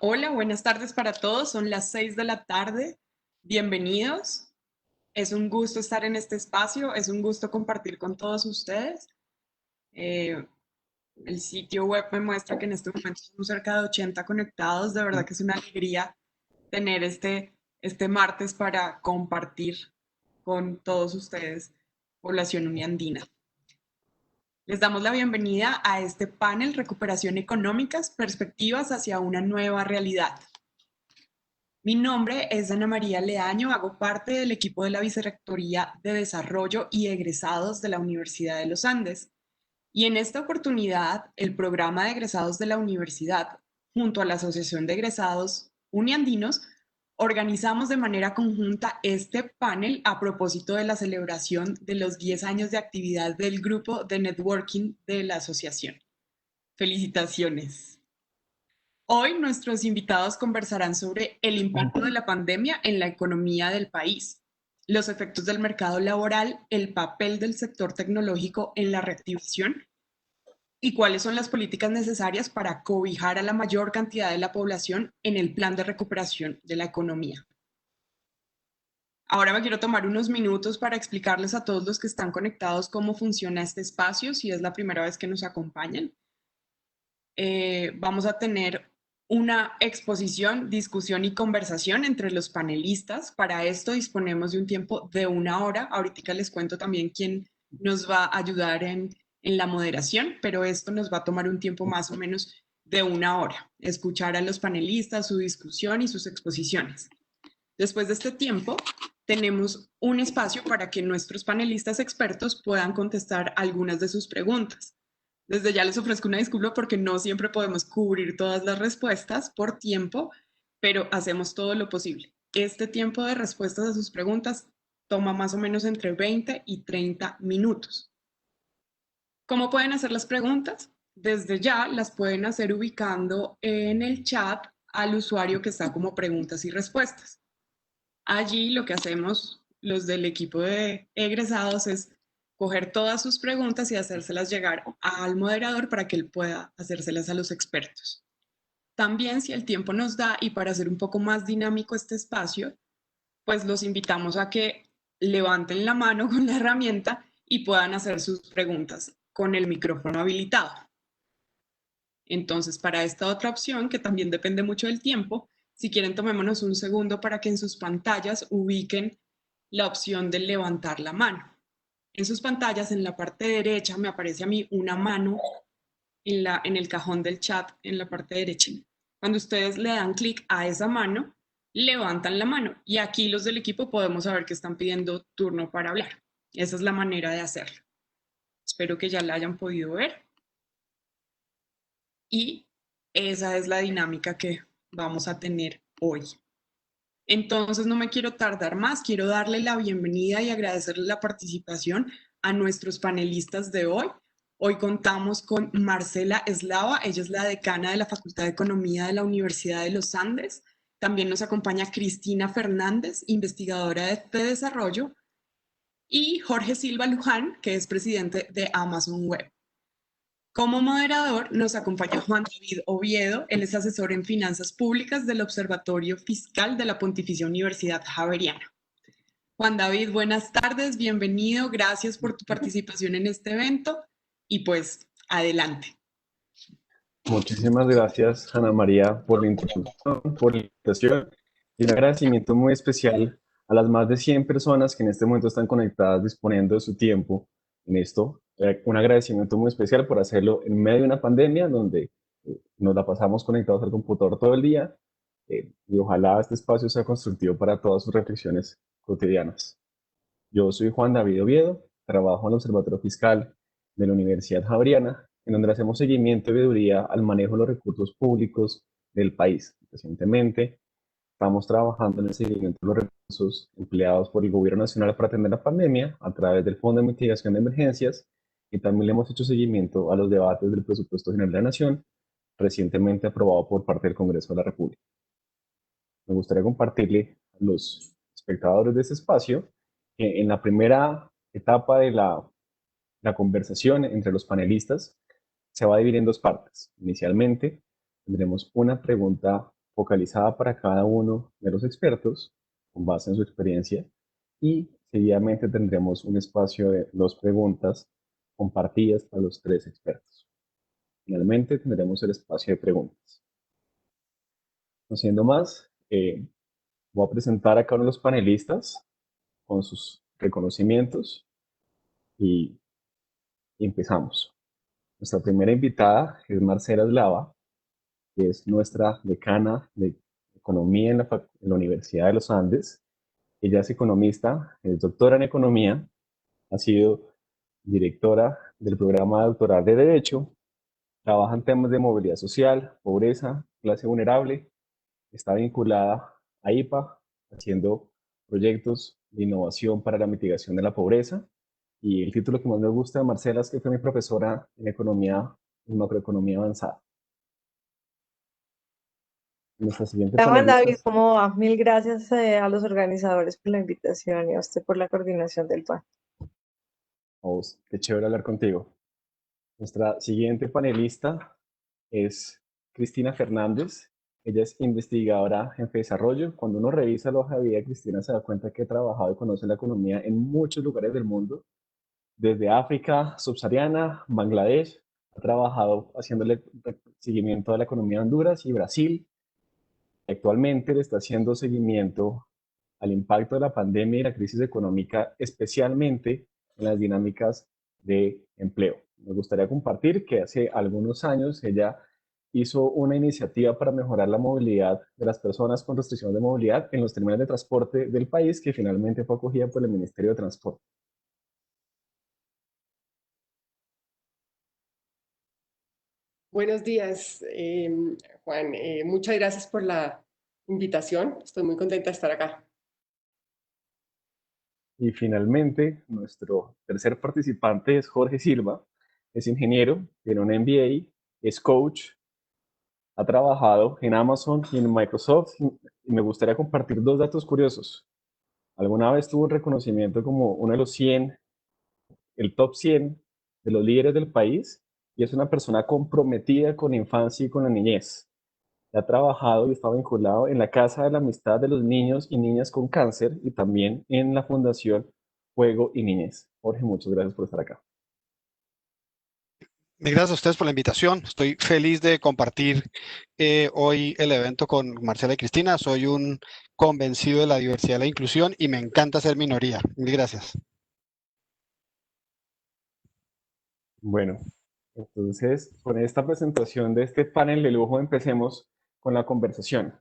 Hola, buenas tardes para todos. Son las 6 de la tarde. Bienvenidos. Es un gusto estar en este espacio. Es un gusto compartir con todos ustedes. Eh, el sitio web me muestra que en este momento somos cerca de 80 conectados. De verdad que es una alegría tener este martes para compartir con todos ustedes, población uniandina. Les damos la bienvenida a este panel Recuperación Económicas, Perspectivas hacia una nueva realidad. Mi nombre es Ana María Leaño, hago parte del equipo de la Vicerrectoría de Desarrollo y Egresados de la Universidad de los Andes. Y en esta oportunidad, el programa de egresados de la universidad, junto a la Asociación de Egresados Uniandinos, organizamos de manera conjunta este panel a propósito de la celebración de los 10 años de actividad del grupo de networking de la asociación. Felicitaciones. Hoy nuestros invitados conversarán sobre el impacto de la pandemia en la economía del país, los efectos del mercado laboral, el papel del sector tecnológico en la reactivación y cuáles son las políticas necesarias para cobijar a la mayor cantidad de la población en el plan de recuperación de la economía. Ahora me quiero tomar unos minutos para explicarles a todos los que están conectados cómo funciona este espacio, si es la primera vez que nos acompañan. Vamos a tener una exposición, discusión y conversación entre los panelistas. Para esto disponemos de un tiempo de 1 hora. Ahorita les cuento también quién nos va a ayudar en la moderación, pero esto nos va a tomar un tiempo más o menos de 1 hora. Escuchar a los panelistas, su discusión y sus exposiciones. Después de este tiempo, tenemos un espacio para que nuestros panelistas expertos puedan contestar algunas de sus preguntas. Desde ya les ofrezco una disculpa porque no siempre podemos cubrir todas las respuestas por tiempo, pero hacemos todo lo posible. Este tiempo de respuestas a sus preguntas toma más o menos entre 20 y 30 minutos. ¿Cómo pueden hacer las preguntas? Desde ya las pueden hacer ubicando en el chat al usuario que está como preguntas y respuestas. Allí lo que hacemos los del equipo de egresados es coger todas sus preguntas y hacérselas llegar al moderador para que él pueda hacérselas a los expertos. También, si el tiempo nos da y para hacer un poco más dinámico este espacio, pues los invitamos a que levanten la mano con la herramienta y puedan hacer sus preguntas con el micrófono habilitado. Entonces, para esta otra opción, que también depende mucho del tiempo, si quieren tomémonos un segundo para que en sus pantallas ubiquen la opción de levantar la mano. En sus pantallas, en la parte derecha, me aparece a mí una mano en el cajón del chat, en la parte derecha. Cuando ustedes le dan clic a esa mano, levantan la mano y aquí los del equipo podemos saber que están pidiendo turno para hablar. Esa es la manera de hacerlo. Espero que ya la hayan podido ver. Y esa es la dinámica que vamos a tener hoy. Entonces no me quiero tardar más, quiero darle la bienvenida y agradecerle la participación a nuestros panelistas de hoy. Hoy contamos con Marcela Eslava, ella es la decana de la Facultad de Economía de la Universidad de los Andes. También nos acompaña Cristina Fernández, investigadora de desarrollo, y Jorge Silva Luján, que es presidente de Amazon Web. Como moderador nos acompaña Juan David Oviedo, él es asesor en finanzas públicas del Observatorio Fiscal de la Pontificia Universidad Javeriana. Juan David, buenas tardes, bienvenido, gracias por tu participación en este evento y pues adelante. Muchísimas gracias, Ana María, por la introducción, por la invitación y un agradecimiento muy especial a las más de 100 personas que en este momento están conectadas disponiendo de su tiempo en esto. Un agradecimiento muy especial por hacerlo en medio de una pandemia donde nos la pasamos conectados al computador todo el día y ojalá este espacio sea constructivo para todas sus reflexiones cotidianas. Yo soy Juan David Oviedo, trabajo en el Observatorio Fiscal de la Universidad Javeriana, en donde hacemos seguimiento y veeduría al manejo de los recursos públicos del país. Recientemente estamos trabajando en el seguimiento de los recursos empleados por el Gobierno Nacional para atender la pandemia a través del Fondo de Mitigación de Emergencias y también le hemos hecho seguimiento a los debates del Presupuesto General de la Nación, recientemente aprobado por parte del Congreso de la República. Me gustaría compartirle a los espectadores de este espacio que en la primera etapa de la conversación entre los panelistas se va a dividir en dos partes. Inicialmente tendremos una pregunta focalizada para cada uno de los expertos, con base en su experiencia, y seguidamente tendremos un espacio de dos preguntas compartidas para los tres expertos. Finalmente tendremos el espacio de preguntas. No siendo más, voy a presentar a cada uno de los panelistas con sus reconocimientos y empezamos. Nuestra primera invitada es Marcela Slava, que es nuestra decana de Economía en la Universidad de los Andes. Ella es economista, es doctora en Economía, ha sido directora del programa doctoral de Derecho, trabaja en temas de movilidad social, pobreza, clase vulnerable, está vinculada a IPA, haciendo proyectos de innovación para la mitigación de la pobreza. Y el título que más me gusta de Marcela es que fue mi profesora en economía, en macroeconomía avanzada. Nuestra siguiente Hola Juan panelista David, es, ¿cómo va? Mil gracias a los organizadores por la invitación y a usted por la coordinación del PAN. oh, qué chévere hablar contigo. Nuestra siguiente panelista es Cristina Fernández. Ella es investigadora en desarrollo. Cuando uno revisa la hoja de vida de Cristina se da cuenta que ha trabajado y conoce la economía en muchos lugares del mundo, desde África subsahariana, Bangladesh, ha trabajado haciéndole seguimiento a la economía de Honduras y Brasil. Actualmente le está haciendo seguimiento al impacto de la pandemia y la crisis económica, especialmente en las dinámicas de empleo. Me gustaría compartir que hace algunos años ella hizo una iniciativa para mejorar la movilidad de las personas con restricción de movilidad en los terminales de transporte del país, que finalmente fue acogida por el Ministerio de Transporte. Buenos días, Juan. Muchas gracias por la invitación. Estoy muy contenta de estar acá. Y finalmente, nuestro tercer participante es Jorge Silva. Es ingeniero, tiene un MBA, es coach, ha trabajado en Amazon y en Microsoft. Y me gustaría compartir dos datos curiosos. Alguna vez tuvo un reconocimiento como uno de los 100, el top 100 de los líderes del país, y es una persona comprometida con la infancia y con la niñez. Ha trabajado y está vinculado en la Casa de la Amistad de los Niños y Niñas con Cáncer y también en la Fundación Juego y Niñez. Jorge, muchas gracias por estar acá. Gracias a ustedes por la invitación. Estoy feliz de compartir hoy el evento con Marcela y Cristina. Soy un convencido de la diversidad y la inclusión y me encanta ser minoría. Mil gracias. Bueno, entonces con esta presentación de este panel de lujo empecemos con la conversación.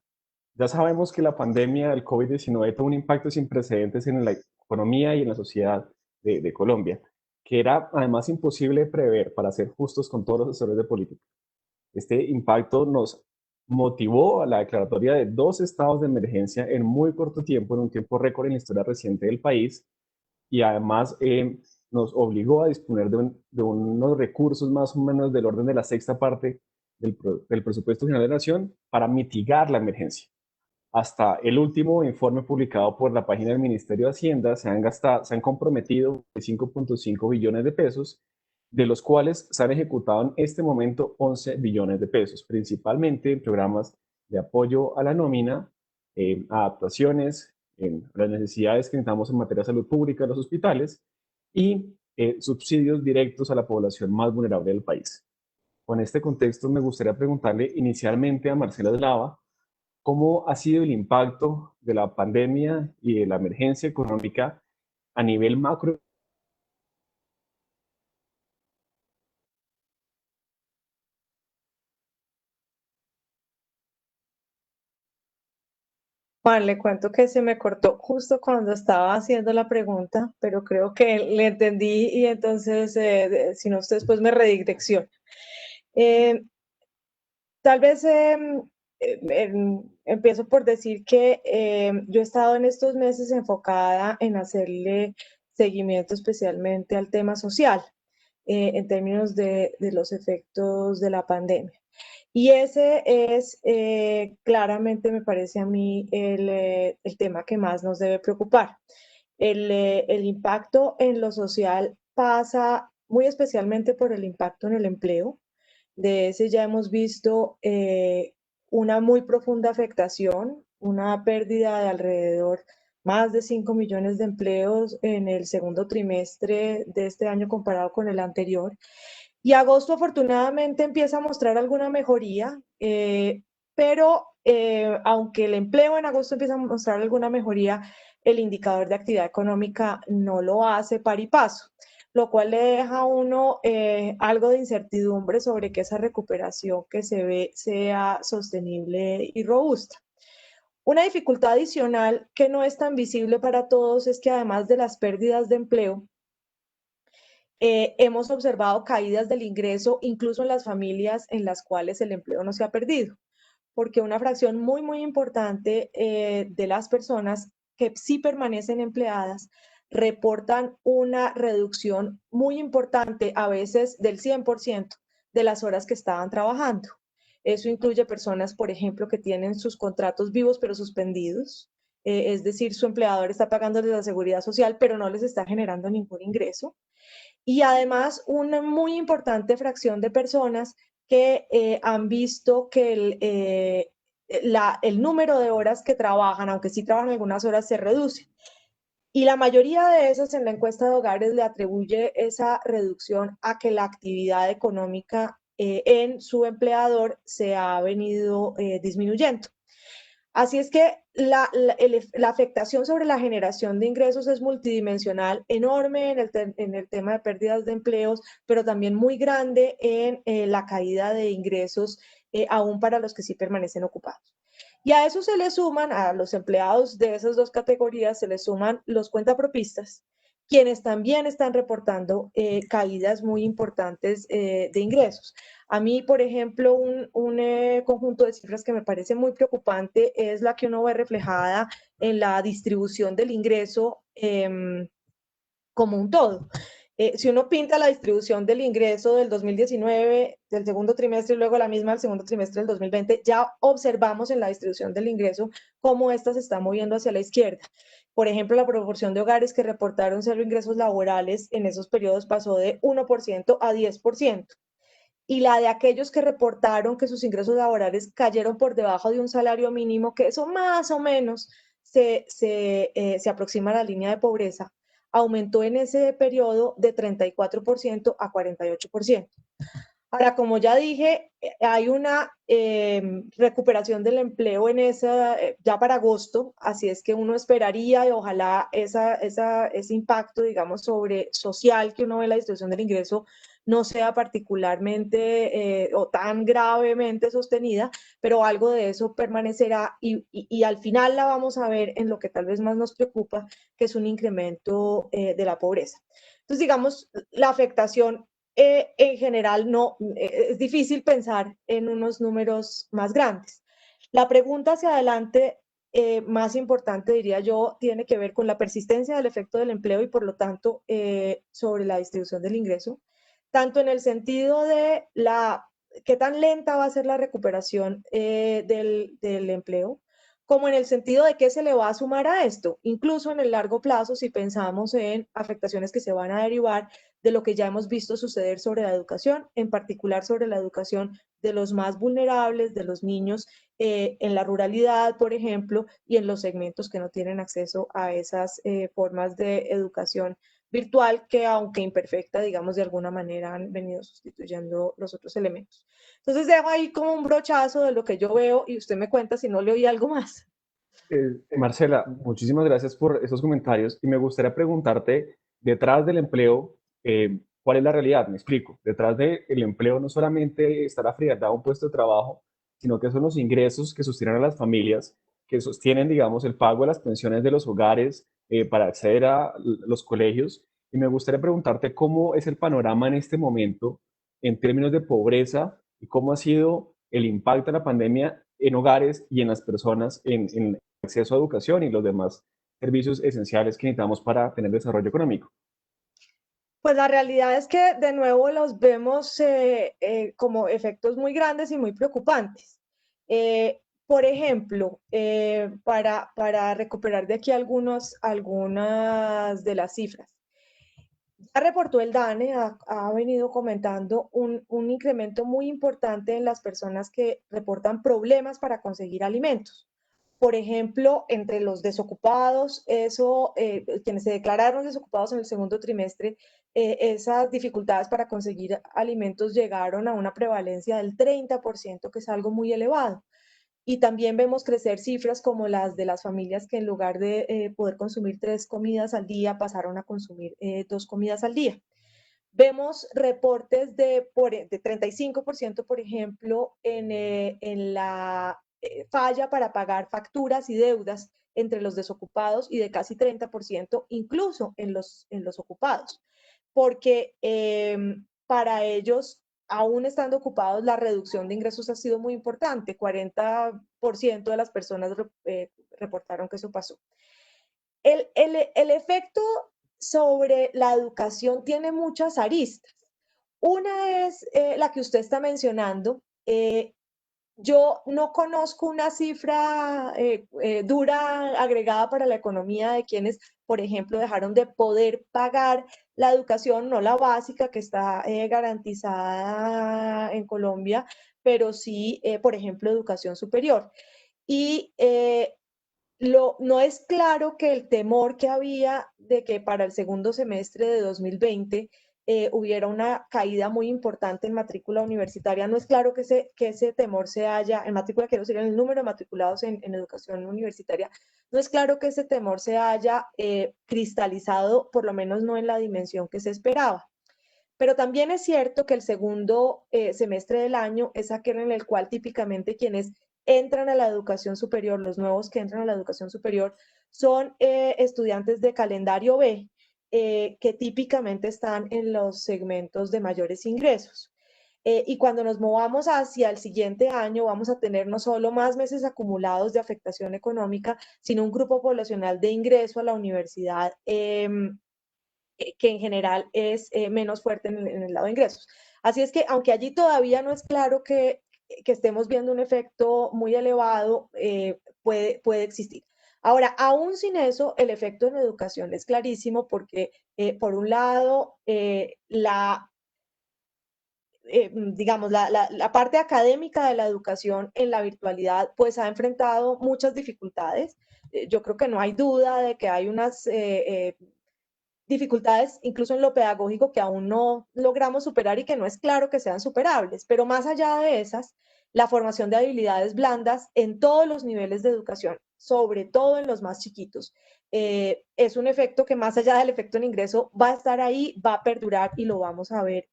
Ya sabemos que la pandemia del COVID-19 tuvo un impacto sin precedentes en la economía y en la sociedad de Colombia, que era además imposible de prever, para ser justos con todos los asesores de política. Este impacto nos motivó a la declaratoria de 2 estados de emergencia en muy corto tiempo, en un tiempo récord en la historia reciente del país, y además nos obligó a disponer de unos recursos más o menos del orden de la sexta parte del presupuesto general de la nación para mitigar la emergencia. Hasta el último informe publicado por la página del Ministerio de Hacienda se han comprometido 5.5 billones de pesos, de los cuales se han ejecutado en este momento 11 billones de pesos, principalmente en programas de apoyo a la nómina, adaptaciones, en las necesidades que necesitamos en materia de salud pública en los hospitales y subsidios directos a la población más vulnerable del país. Con este contexto, me gustaría preguntarle inicialmente a Marcela Slava cómo ha sido el impacto de la pandemia y de la emergencia económica a nivel macro. Juan, le cuento que se me cortó justo cuando estaba haciendo la pregunta, pero creo que le entendí y entonces, si no, usted después me redirecciona. Tal vez empiezo por decir que yo he estado en estos meses enfocada en hacerle seguimiento especialmente al tema social, en términos de los efectos de la pandemia. Y ese es claramente, me parece a mí, el tema que más nos debe preocupar. El impacto en lo social pasa muy especialmente por el impacto en el empleo. De ese ya hemos visto una muy profunda afectación, una pérdida de alrededor más de 5 millones de empleos en el segundo trimestre de este año comparado con el anterior. Y agosto afortunadamente empieza a mostrar alguna mejoría, pero aunque el empleo en agosto empieza a mostrar alguna mejoría, el indicador de actividad económica no lo hace par y paso, lo cual le deja a uno algo de incertidumbre sobre que esa recuperación que se ve sea sostenible y robusta. Una dificultad adicional que no es tan visible para todos es que además de las pérdidas de empleo, hemos observado caídas del ingreso incluso en las familias en las cuales el empleo no se ha perdido, porque una fracción muy, muy importante de las personas que sí permanecen empleadas reportan una reducción muy importante, a veces del 100% de las horas que estaban trabajando. Eso incluye personas, por ejemplo, que tienen sus contratos vivos pero suspendidos, es decir, su empleador está pagándoles la seguridad social pero no les está generando ningún ingreso. Y además una muy importante fracción de personas que han visto que el número de horas que trabajan, aunque sí trabajan algunas horas, se reduce. Y la mayoría de esas en la encuesta de hogares le atribuye esa reducción a que la actividad económica en su empleador se ha venido disminuyendo. Así es que la afectación sobre la generación de ingresos es multidimensional, enorme en el tema de pérdidas de empleos, pero también muy grande en la caída de ingresos, aún para los que sí permanecen ocupados. Y a eso se le suman, a los empleados de esas dos categorías, se les suman los cuentapropistas, quienes también están reportando caídas muy importantes de ingresos. A mí, por ejemplo, un conjunto de cifras que me parece muy preocupante es la que uno ve reflejada en la distribución del ingreso como un todo. Si uno pinta la distribución del ingreso del 2019, del segundo trimestre y luego la misma del segundo trimestre del 2020, ya observamos en la distribución del ingreso cómo ésta se está moviendo hacia la izquierda. Por ejemplo, la proporción de hogares que reportaron cero ingresos laborales en esos periodos pasó de 1% a 10%. Y la de aquellos que reportaron que sus ingresos laborales cayeron por debajo de un salario mínimo, que eso más o menos se aproxima a la línea de pobreza, aumentó en ese periodo de 34% a 48%. Ahora, como ya dije, hay una recuperación del empleo en esa, ya para agosto, así es que uno esperaría y ojalá ese impacto, digamos, sobre social que uno ve en la distribución del ingreso no sea particularmente o tan gravemente sostenida, pero algo de eso permanecerá y al final la vamos a ver en lo que tal vez más nos preocupa, que es un incremento de la pobreza. Entonces, digamos, la afectación en general no, es difícil pensar en unos números más grandes. La pregunta hacia adelante más importante, diría yo, tiene que ver con la persistencia del efecto del empleo y por lo tanto sobre la distribución del ingreso, tanto en el sentido de qué tan lenta va a ser la recuperación del empleo, como en el sentido de qué se le va a sumar a esto, incluso en el largo plazo si pensamos en afectaciones que se van a derivar de lo que ya hemos visto suceder sobre la educación, en particular sobre la educación de los más vulnerables, de los niños en la ruralidad, por ejemplo, y en los segmentos que no tienen acceso a esas formas de educación virtual que, aunque imperfecta, digamos, de alguna manera han venido sustituyendo los otros elementos. Entonces dejo ahí como un brochazo de lo que yo veo y usted me cuenta si no le oí algo más. Marcela, muchísimas gracias por esos comentarios y me gustaría preguntarte, detrás del empleo, ¿cuál es la realidad? Me explico. Detrás del empleo no solamente está la frialdad de un puesto de trabajo, sino que son los ingresos que sostienen a las familias, que sostienen, digamos, el pago de las pensiones de los hogares para acceder a los colegios. Y me gustaría preguntarte cómo es el panorama en este momento en términos de pobreza y cómo ha sido el impacto de la pandemia en hogares y en las personas en acceso a educación y los demás servicios esenciales que necesitamos para tener desarrollo económico. Pues la realidad es que de nuevo los vemos como efectos muy grandes y muy preocupantes. Por ejemplo, para recuperar de aquí algunas de las cifras. reportó el DANE, ha venido comentando un incremento muy importante en las personas que reportan problemas para conseguir alimentos. Por ejemplo, entre los desocupados, quienes se declararon desocupados en el segundo trimestre, esas dificultades para conseguir alimentos llegaron a una prevalencia del 30%, que es algo muy elevado. Y también vemos crecer cifras como las de las familias que en lugar de poder consumir 3 comidas al día, pasaron a consumir 2 comidas al día. Vemos reportes de 35%, por ejemplo, en la falla para pagar facturas y deudas entre los desocupados y de casi 30% incluso en los ocupados, porque para ellos, aún estando ocupados, la reducción de ingresos ha sido muy importante. 40% de las personas reportaron que eso pasó. El efecto sobre la educación tiene muchas aristas. Una es la que usted está mencionando. Yo no conozco una cifra dura agregada para la economía de quienes, por ejemplo, dejaron de poder pagar la educación, no la básica que está garantizada en Colombia, pero sí, por ejemplo, educación superior. Y no es claro que el temor que había de que para el segundo semestre de 2020 hubiera una caída muy importante en matrícula universitaria. No es claro que ese temor se haya, en matrícula quiero decir en el número de matriculados en educación universitaria, no es claro que ese temor se haya cristalizado, por lo menos no en la dimensión que se esperaba. Pero también es cierto que el segundo semestre del año es aquel en el cual típicamente quienes entran a la educación superior, los nuevos que entran a la educación superior, son estudiantes de calendario B, que típicamente están en los segmentos de mayores ingresos. Y cuando nos movamos hacia el siguiente año, vamos a tener no solo más meses acumulados de afectación económica, sino un grupo poblacional de ingreso a la universidad que en general es menos fuerte en el lado de ingresos. Así es que, aunque allí todavía no es claro que estemos viendo un efecto muy elevado, puede existir. Ahora, aún sin eso, el efecto en educación es clarísimo porque, por un lado, digamos, la parte académica de la educación en la virtualidad, pues ha enfrentado muchas dificultades. Yo creo que no hay duda de que hay unas dificultades incluso en lo pedagógico que aún no logramos superar y que no es claro que sean superables, pero más allá de esas, la formación de habilidades blandas en todos los niveles de educación, sobre todo en los más chiquitos, es un efecto que más allá del efecto en ingreso va a estar ahí, va a perdurar y lo vamos a ver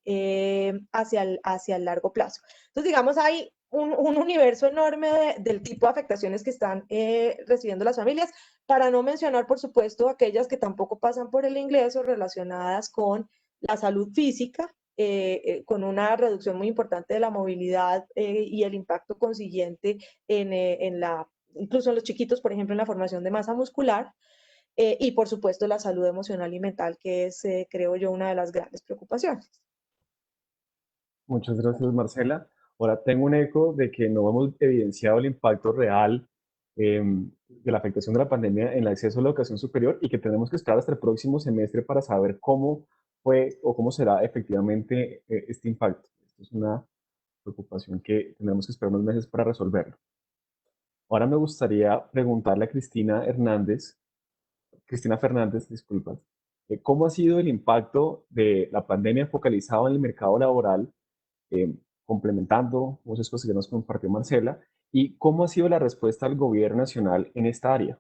hacia el largo plazo. Entonces, digamos, hay un universo enorme del tipo de afectaciones que están recibiendo las familias, para no mencionar, por supuesto, aquellas que tampoco pasan por el ingreso relacionadas con la salud física, con una reducción muy importante de la movilidad y el impacto consiguiente incluso en los chiquitos, por ejemplo, en la formación de masa muscular, y por supuesto la salud emocional y mental, que es, creo yo, una de las grandes preocupaciones. Muchas gracias, Marcela. Ahora tengo un eco de que no hemos evidenciado el impacto real de la afectación de la pandemia en el acceso a la educación superior y que tenemos que esperar hasta el próximo semestre para saber cómo fue o cómo será efectivamente este impacto. Esto es una preocupación que tendremos que esperar unos meses para resolverlo. Ahora me gustaría preguntarle a Cristina Fernández, disculpa, ¿cómo ha sido el impacto de la pandemia focalizado en el mercado laboral, eh, complementando muchas cosas que nos compartió Marcela, y cómo ha sido la respuesta del gobierno nacional en esta área?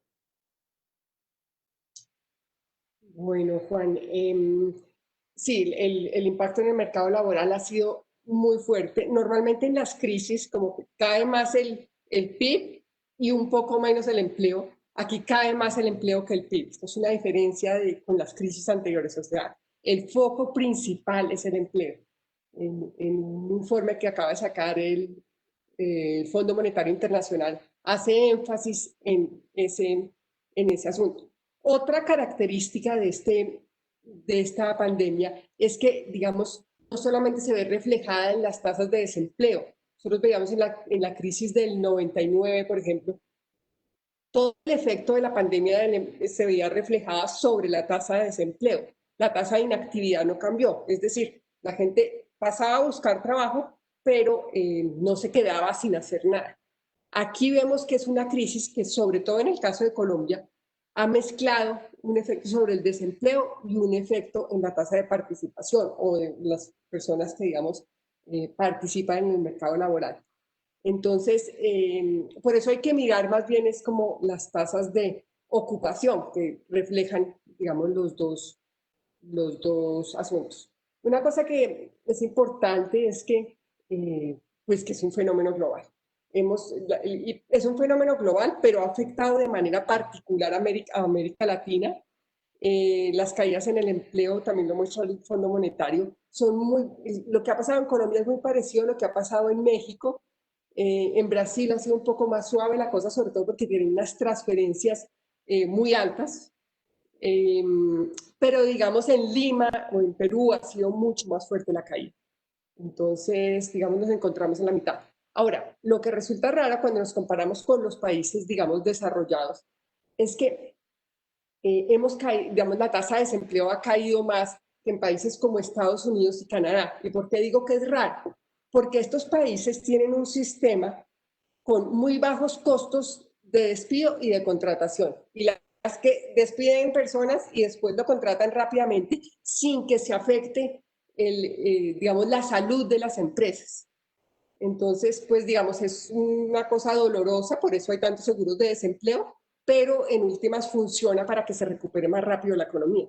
Bueno, Juan, sí, el impacto en el mercado laboral ha sido muy fuerte. Normalmente en las crisis, como cae más el PIB y un poco menos el empleo, aquí cae más el empleo que el PIB. Esto es una diferencia con las crisis anteriores. O sea, el foco principal es el empleo. En un informe que acaba de sacar el Fondo Monetario Internacional, hace énfasis en ese asunto. Otra característica de esta pandemia es que, digamos, no solamente se ve reflejada en las tasas de desempleo. Nosotros veíamos en la crisis del 99, por ejemplo, todo el efecto de la pandemia se veía reflejada sobre la tasa de desempleo. la tasa de inactividad no cambió. Es decir, la gente pasaba a buscar trabajo, pero no se quedaba sin hacer nada. Aquí vemos que es una crisis que, sobre todo en el caso de Colombia, ha mezclado un efecto sobre el desempleo y un efecto en la tasa de participación o de las personas que, digamos, participan en el mercado laboral. Entonces, por eso hay que mirar más bien es como las tasas de ocupación que reflejan, digamos, los dos asuntos. Una cosa que es importante es que, pues que es un fenómeno global. Es un fenómeno global, pero ha afectado de manera particular a América Latina. Las caídas en el empleo, también lo muestra el Fondo Monetario, lo que ha pasado en Colombia es muy parecido a lo que ha pasado en México. En Brasil ha sido un poco más suave la cosa, sobre todo porque tienen unas transferencias muy altas. Pero digamos en Lima o en Perú ha sido mucho más fuerte la caída. Entonces, digamos, nos encontramos en la mitad. Ahora, lo que resulta raro cuando nos comparamos con los países, digamos, desarrollados, es que hemos caído, digamos, la tasa de desempleo ha caído más que en países como Estados Unidos y Canadá. ¿Y por qué digo que es raro? Porque estos países tienen un sistema con muy bajos costos de despido y de contratación. Y las que despiden personas y después lo contratan rápidamente sin que se afecte digamos, la salud de las empresas. Entonces, pues digamos, es una cosa dolorosa, por eso hay tantos seguros de desempleo, pero en últimas funciona para que se recupere más rápido la economía.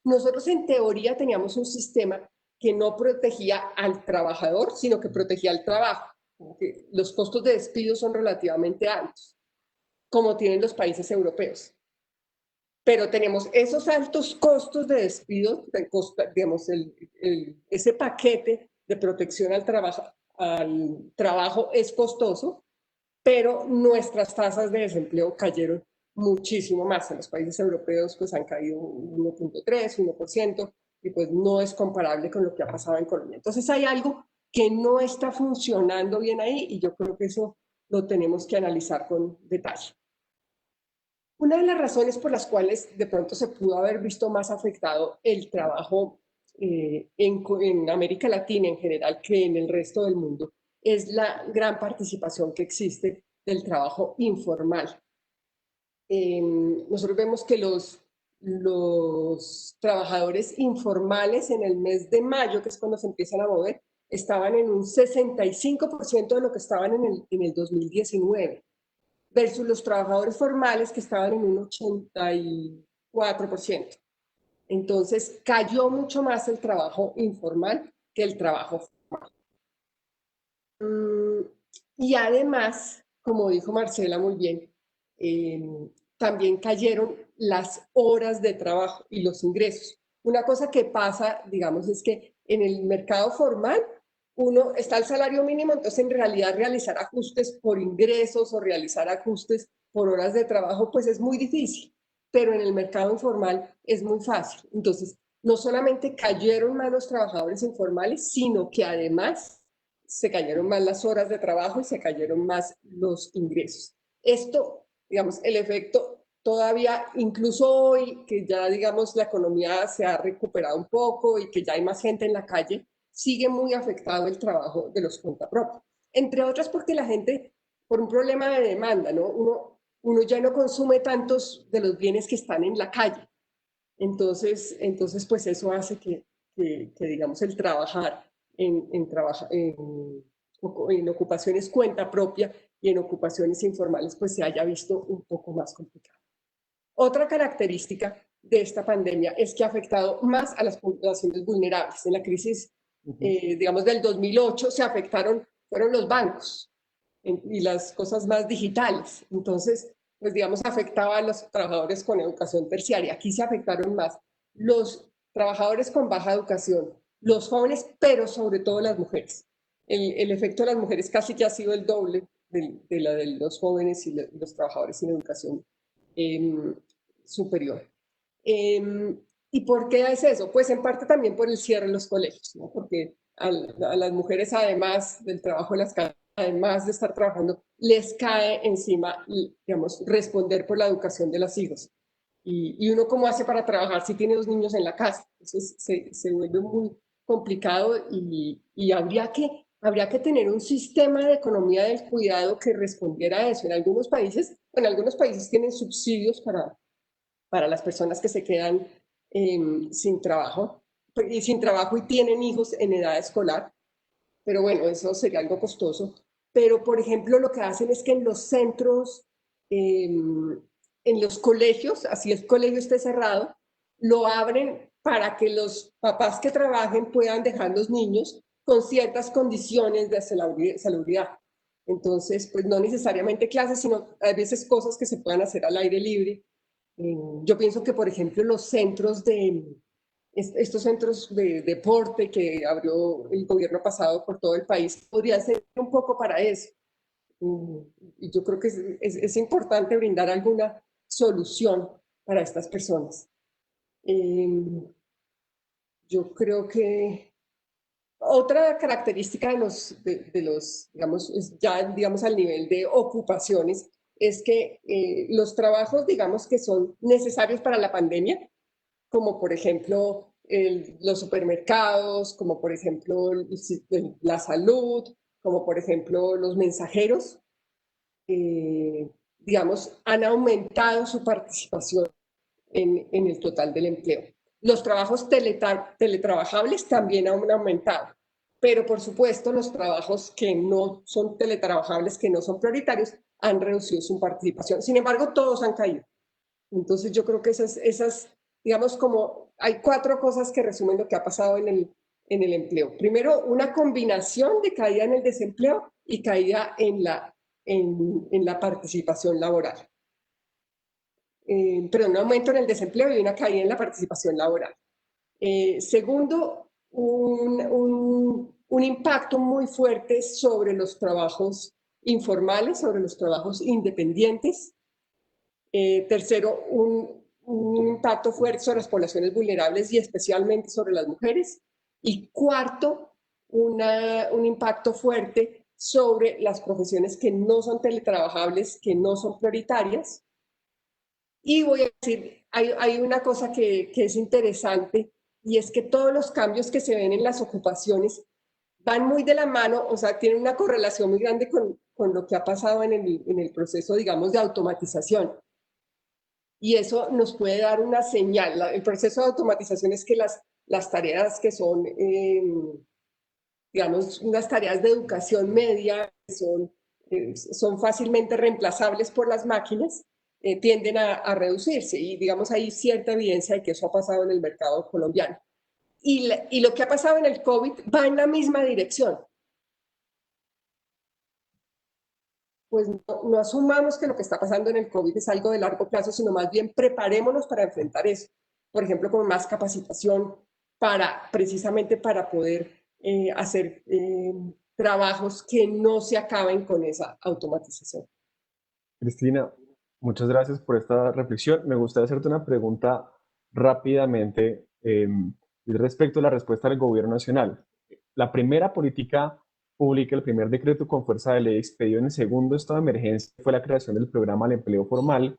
Nosotros en teoría teníamos un sistema que no protegía al trabajador, sino que protegía al trabajo. Los costos de despido son relativamente altos, como tienen los países europeos. Pero tenemos esos altos costos de despido, digamos, ese paquete de protección al trabajo es costoso, pero nuestras tasas de desempleo cayeron muchísimo más. En los países europeos pues han caído 1.3, 1%, y pues no es comparable con lo que ha pasado en Colombia. Entonces hay algo que no está funcionando bien ahí y yo creo que eso lo tenemos que analizar con detalle. Una de las razones por las cuales de pronto se pudo haber visto más afectado el trabajo en América Latina en general que en el resto del mundo es la gran participación que existe del trabajo informal. Nosotros vemos que los trabajadores informales en el mes de mayo, que es cuando se empiezan a mover, estaban en un 65% de lo que estaban en el 2019, versus los trabajadores formales que estaban en un 84%. Entonces, cayó mucho más el trabajo informal que el trabajo formal. Y además, como dijo Marcela muy bien, también cayeron las horas de trabajo y los ingresos. Una cosa que pasa, digamos, es que en el mercado formal uno está al salario mínimo, entonces en realidad realizar ajustes por ingresos o realizar ajustes por horas de trabajo, pues es muy difícil, pero en el mercado informal es muy fácil. Entonces, no solamente cayeron más los trabajadores informales, sino que además se cayeron más las horas de trabajo y se cayeron más los ingresos. Esto, digamos, el efecto todavía, incluso hoy que ya, digamos, la economía se ha recuperado un poco y que ya hay más gente en la calle, sigue muy afectado el trabajo de los cuentapropios. Entre otras porque la gente, por un problema de demanda, ¿no? Uno ya no consume tantos de los bienes que están en la calle. Entonces pues eso hace que digamos, el trabajar en ocupaciones cuenta propia y en ocupaciones informales, pues se haya visto un poco más complicado. Otra característica de esta pandemia es que ha afectado más a las poblaciones vulnerables. En la crisis, digamos, del 2008 fueron los bancos y las cosas más digitales. Entonces, pues digamos, afectaba a los trabajadores con educación terciaria. Aquí se afectaron más los trabajadores con baja educación, los jóvenes, pero sobre todo las mujeres. El efecto de las mujeres casi que ha sido el doble de la de los jóvenes y los trabajadores sin educación superior. ¿Y por qué es eso? Pues en parte también por el cierre de los colegios, ¿no? Porque a las mujeres, además del trabajo de las casas, además de estar trabajando, les cae encima, digamos, responder por la educación de los hijos. y uno cómo hace para trabajar si tiene 2 niños en la casa. Entonces se vuelve muy complicado y habría que tener un sistema de economía del cuidado que respondiera a eso. En algunos países tienen subsidios para las personas que se quedan sin trabajo y tienen hijos en edad escolar, pero bueno, eso sería algo costoso. Pero, por ejemplo, lo que hacen es que en los centros, en los colegios, así el colegio esté cerrado, lo abren para que los papás que trabajen puedan dejar los niños con ciertas condiciones de salubridad. Entonces, pues no necesariamente clases, sino a veces cosas que se puedan hacer al aire libre. Yo pienso que, por ejemplo, estos centros de deporte que abrió el gobierno pasado por todo el país, podría ser un poco para eso. Y yo creo que es importante brindar alguna solución para estas personas. Yo creo que otra característica de los digamos, ya digamos al nivel de ocupaciones, es que los trabajos, digamos, que son necesarios para la pandemia, como por ejemplo los supermercados, como por ejemplo la salud, como por ejemplo los mensajeros, digamos, han aumentado su participación en el total del empleo. Los trabajos teletrabajables también han aumentado, pero por supuesto los trabajos que no son teletrabajables, que no son prioritarios, han reducido su participación. Sin embargo, todos han caído. Entonces yo creo que esas digamos, como hay 4 cosas que resumen lo que ha pasado en el empleo. Primero, una combinación de caída en el desempleo y caída en la participación laboral. Perdón, un aumento en el desempleo y una caída en la participación laboral. Segundo, un impacto muy fuerte sobre los trabajos informales, sobre los trabajos independientes. Tercero, un impacto fuerte sobre las poblaciones vulnerables y especialmente sobre las mujeres. Y cuarto, un impacto fuerte sobre las profesiones que no son teletrabajables, que no son prioritarias. Y voy a decir, hay una cosa que es interesante, y es que todos los cambios que se ven en las ocupaciones van muy de la mano, o sea, tienen una correlación muy grande con lo que ha pasado en el proceso, digamos, de automatización. Y eso nos puede dar una señal. El proceso de automatización es que las tareas que son, digamos, unas tareas de educación media, son fácilmente reemplazables por las máquinas, tienden a reducirse. Y, digamos, hay cierta evidencia de que eso ha pasado en el mercado colombiano. Y lo que ha pasado en el COVID va en la misma dirección. Pues no asumamos que lo que está pasando en el COVID es algo de largo plazo, sino más bien preparémonos para enfrentar eso. Por ejemplo, con más capacitación precisamente para poder hacer trabajos que no se acaben con esa automatización. Cristina, muchas gracias por esta reflexión. Me gustaría hacerte una pregunta rápidamente respecto a la respuesta del gobierno nacional. La primera política pública, el primer decreto con fuerza de ley expedido en el segundo estado de emergencia fue la creación del programa del empleo formal,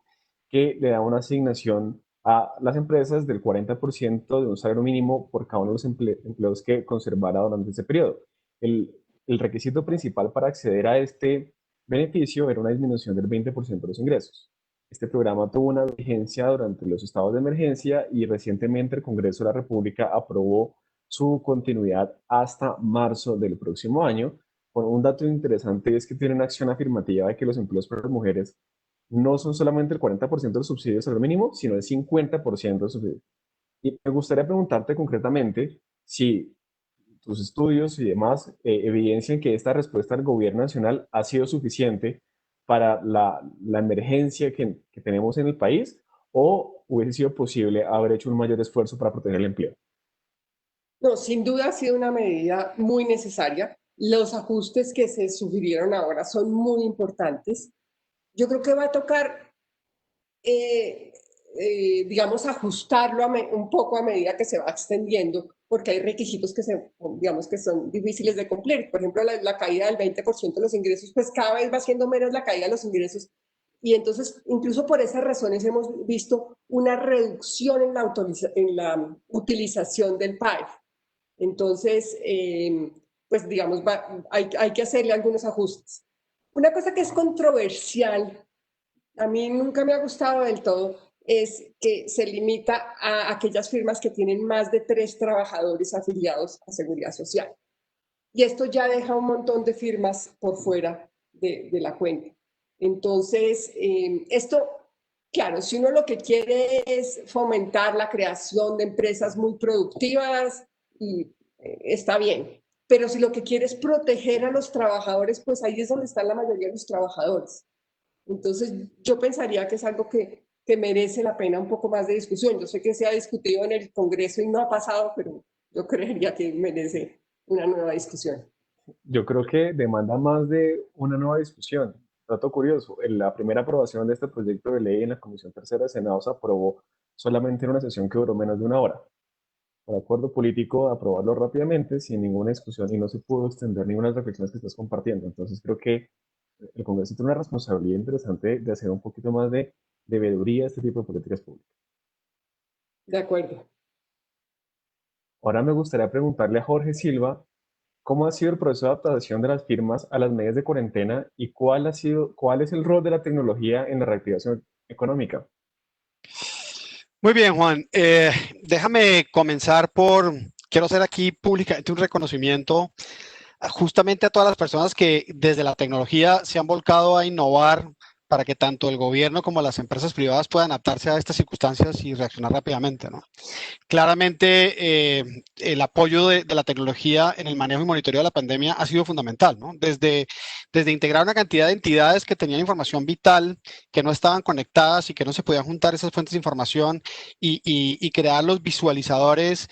que le da una asignación a las empresas del 40% de un salario mínimo por cada uno de los empleos que conservara durante ese periodo. El requisito principal para acceder a este beneficio era una disminución del 20% de los ingresos. Este programa tuvo una vigencia durante los estados de emergencia y recientemente el Congreso de la República aprobó su continuidad hasta marzo del próximo año, con un dato interesante es que tiene una acción afirmativa de que los empleos para las mujeres no son solamente el 40% del subsidio de salario mínimo, sino el 50% del subsidio. Y me gustaría preguntarte concretamente si tus estudios y demás evidencian que esta respuesta del gobierno nacional ha sido suficiente para la emergencia que tenemos en el país, o hubiese sido posible haber hecho un mayor esfuerzo para proteger el empleo. No, sin duda ha sido una medida muy necesaria. Los ajustes que se sugirieron ahora son muy importantes. Yo creo que va a tocar, digamos, ajustarlo un poco a medida que se va extendiendo, porque hay requisitos digamos, que son difíciles de cumplir. Por ejemplo, la caída del 20% de los ingresos, pues cada vez va siendo menos la caída de los ingresos Y entonces, incluso por esas razones hemos visto una reducción en la utilización del PIE. Entonces, pues digamos, hay que hacerle algunos ajustes. Una cosa que es controversial, a mí nunca me ha gustado del todo, es que se limita a aquellas firmas que tienen más de 3 trabajadores afiliados a Seguridad Social. Y esto ya deja un montón de firmas por fuera de la cuenta. Entonces, esto, claro, si uno lo que quiere es fomentar la creación de empresas muy productivas, y está bien. Pero si lo que quiere es proteger a los trabajadores, pues ahí es donde están la mayoría de los trabajadores. Entonces, yo pensaría que es algo que merece la pena un poco más de discusión. Yo sé que se ha discutido en el Congreso y no ha pasado, pero yo creería que merece una nueva discusión. Yo creo que demanda más de una nueva discusión. Dato curioso, en la primera aprobación de este proyecto de ley en la Comisión Tercera de Senado se aprobó solamente en una sesión que duró menos de una hora. Por acuerdo político, aprobarlo rápidamente, sin ninguna discusión, y no se pudo extender ninguna de las reflexiones que estás compartiendo. Entonces creo que el Congreso tiene una responsabilidad interesante de hacer un poquito más de veeduría a este tipo de políticas públicas. De acuerdo. Ahora me gustaría preguntarle a Jorge Silva, ¿cómo ha sido el proceso de adaptación de las firmas a las medidas de cuarentena y cuál es el rol de la tecnología en la reactivación económica? Muy bien, Juan. Déjame comenzar quiero hacer aquí públicamente un reconocimiento justamente a todas las personas que desde la tecnología se han volcado a innovar para que tanto el gobierno como las empresas privadas puedan adaptarse a estas circunstancias y reaccionar rápidamente, ¿no? Claramente, el apoyo de la tecnología en el manejo y monitoreo de la pandemia ha sido fundamental, ¿no? Desde integrar una cantidad de entidades que tenían información vital, que no estaban conectadas y que no se podían juntar esas fuentes de información y crear los visualizadores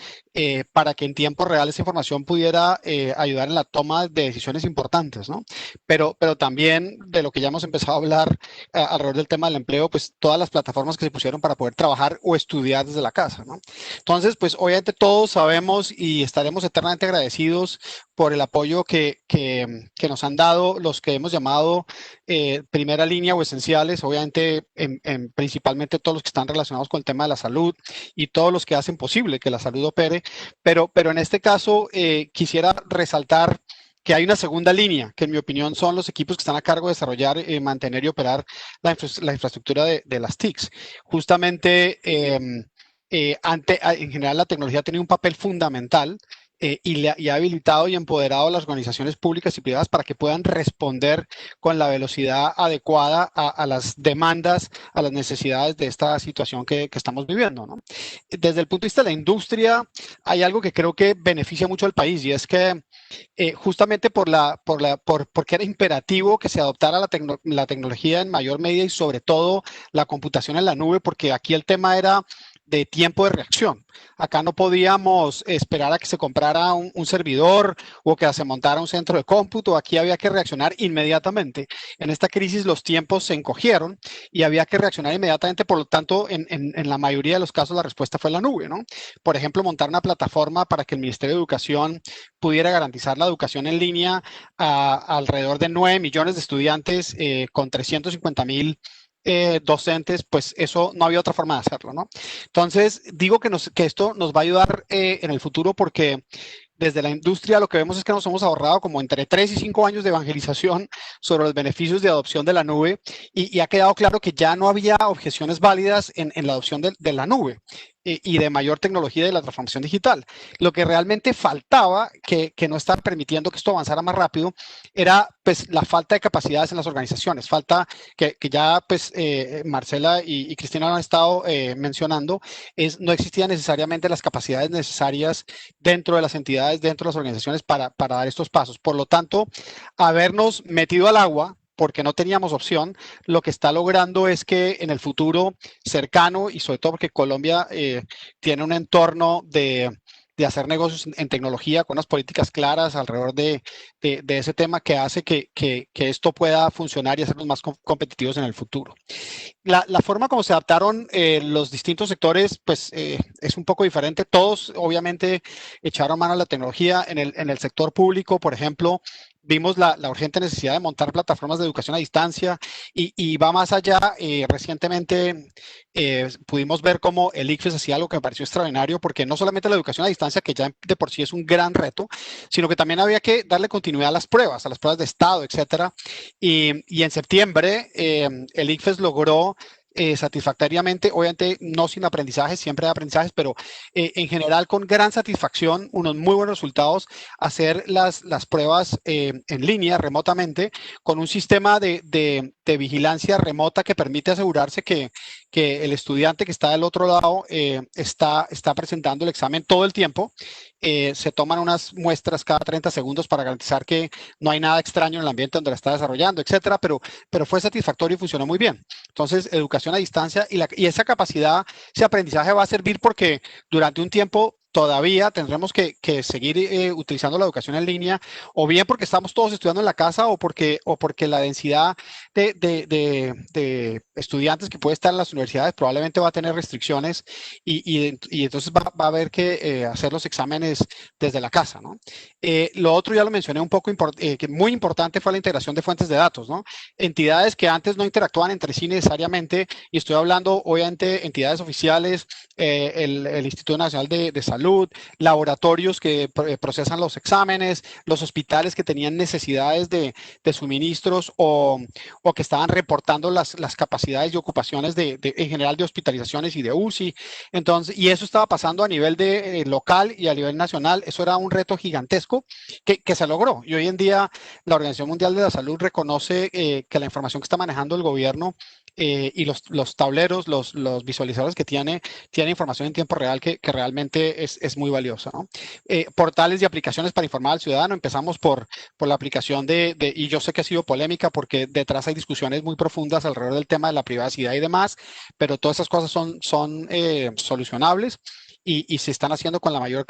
para que en tiempo real esa información pudiera ayudar en la toma de decisiones importantes, ¿no? Pero también de lo que ya hemos empezado a hablar alrededor del tema del empleo, pues todas las plataformas que se pusieron para poder trabajar o estudiar desde la casa, ¿no? Entonces, pues obviamente todos sabemos y estaremos eternamente agradecidos por el apoyo que nos han dado los que hemos llamado primera línea o esenciales, obviamente principalmente todos los que están relacionados con el tema de la salud y todos los que hacen posible que la salud opere, pero en este caso quisiera resaltar que hay una segunda línea, que en mi opinión son los equipos que están a cargo de desarrollar, mantener y operar la infraestructura de las TICs. Justamente, en general, la tecnología ha tenido un papel fundamental y ha habilitado y empoderado a las organizaciones públicas y privadas para que puedan responder con la velocidad adecuada a las demandas, a las necesidades de esta situación que estamos viviendo, ¿no? Desde el punto de vista de la industria, hay algo que creo que beneficia mucho al país y es que justamente porque era imperativo que se adoptara la tecnología en mayor medida y sobre todo la computación en la nube, porque aquí el tema era de tiempo de reacción. Acá no podíamos esperar a que se comprara un servidor o que se montara un centro de cómputo. Aquí había que reaccionar inmediatamente. En esta crisis los tiempos se encogieron y había que reaccionar inmediatamente. Por lo tanto, en la mayoría de los casos la respuesta fue la nube, ¿no? Por ejemplo, montar una plataforma para que el Ministerio de Educación pudiera garantizar la educación en línea a alrededor de 9 millones de estudiantes con 350,000 docentes, pues eso no había otra forma de hacerlo, ¿no? Entonces, digo que esto nos va a ayudar en el futuro porque desde la industria lo que vemos es que nos hemos ahorrado como entre 3 y 5 años de evangelización sobre los beneficios de adopción de la nube y ha quedado claro que ya no había objeciones válidas en la adopción de la nube y de mayor tecnología de la transformación digital. Lo que realmente faltaba, que no estaba permitiendo que esto avanzara más rápido, era pues la falta de capacidades en las organizaciones, falta que ya pues Marcela y Cristina lo han estado mencionando, no existían necesariamente las capacidades necesarias dentro de las entidades, dentro de las organizaciones para dar estos pasos. Por lo tanto, habernos metido al agua, porque no teníamos opción, lo que está logrando es que en el futuro cercano, y sobre todo porque Colombia tiene un entorno de hacer negocios en tecnología con unas políticas claras alrededor de ese tema que hace que esto pueda funcionar y hacernos más competitivos en el futuro. La forma como se adaptaron los distintos sectores, pues es un poco diferente. Todos, obviamente, echaron mano a la tecnología. En el sector público, por ejemplo, vimos la urgente necesidad de montar plataformas de educación a distancia y va más allá. Recientemente pudimos ver cómo el ICFES hacía algo que me pareció extraordinario, porque no solamente la educación a distancia, que ya de por sí es un gran reto, sino que también había que darle continuidad a las pruebas de estado, etcétera. Y en septiembre el ICFES logró satisfactoriamente, obviamente no sin aprendizajes, siempre hay aprendizajes, pero en general con gran satisfacción, unos muy buenos resultados, hacer las pruebas en línea, remotamente, con un sistema de vigilancia remota que permite asegurarse que el estudiante que está del otro lado está presentando el examen todo el tiempo. Se toman unas muestras cada 30 segundos para garantizar que no hay nada extraño en el ambiente donde la está desarrollando, etcétera, pero fue satisfactorio y funcionó muy bien. Entonces, educación a distancia y esa capacidad, ese aprendizaje va a servir porque durante un tiempo todavía tendremos que seguir utilizando la educación en línea, o bien porque estamos todos estudiando en la casa o porque la densidad de estudiantes que puede estar en las universidades probablemente va a tener restricciones y entonces va a haber que hacer los exámenes desde la casa, ¿no? Lo otro ya lo mencioné un poco, que muy importante fue la integración de fuentes de datos, ¿no? Entidades que antes no interactuaban entre sí necesariamente, y estoy hablando obviamente entidades oficiales, el Instituto Nacional de Salud, laboratorios que procesan los exámenes, los hospitales que tenían necesidades de suministros o que estaban reportando las capacidades y ocupaciones en general de hospitalizaciones y de UCI. Entonces, y eso estaba pasando a nivel de local y a nivel nacional. Eso era un reto gigantesco que se logró. Y hoy en día la Organización Mundial de la Salud reconoce que la información que está manejando el gobierno y los tableros, los visualizadores que tiene información en tiempo real que realmente es muy valiosa, ¿no? Portales y aplicaciones para informar al ciudadano. Empezamos por la aplicación y yo sé que ha sido polémica porque detrás hay discusiones muy profundas alrededor del tema de la privacidad y demás, pero todas esas cosas son solucionables. Y se están haciendo con la mayor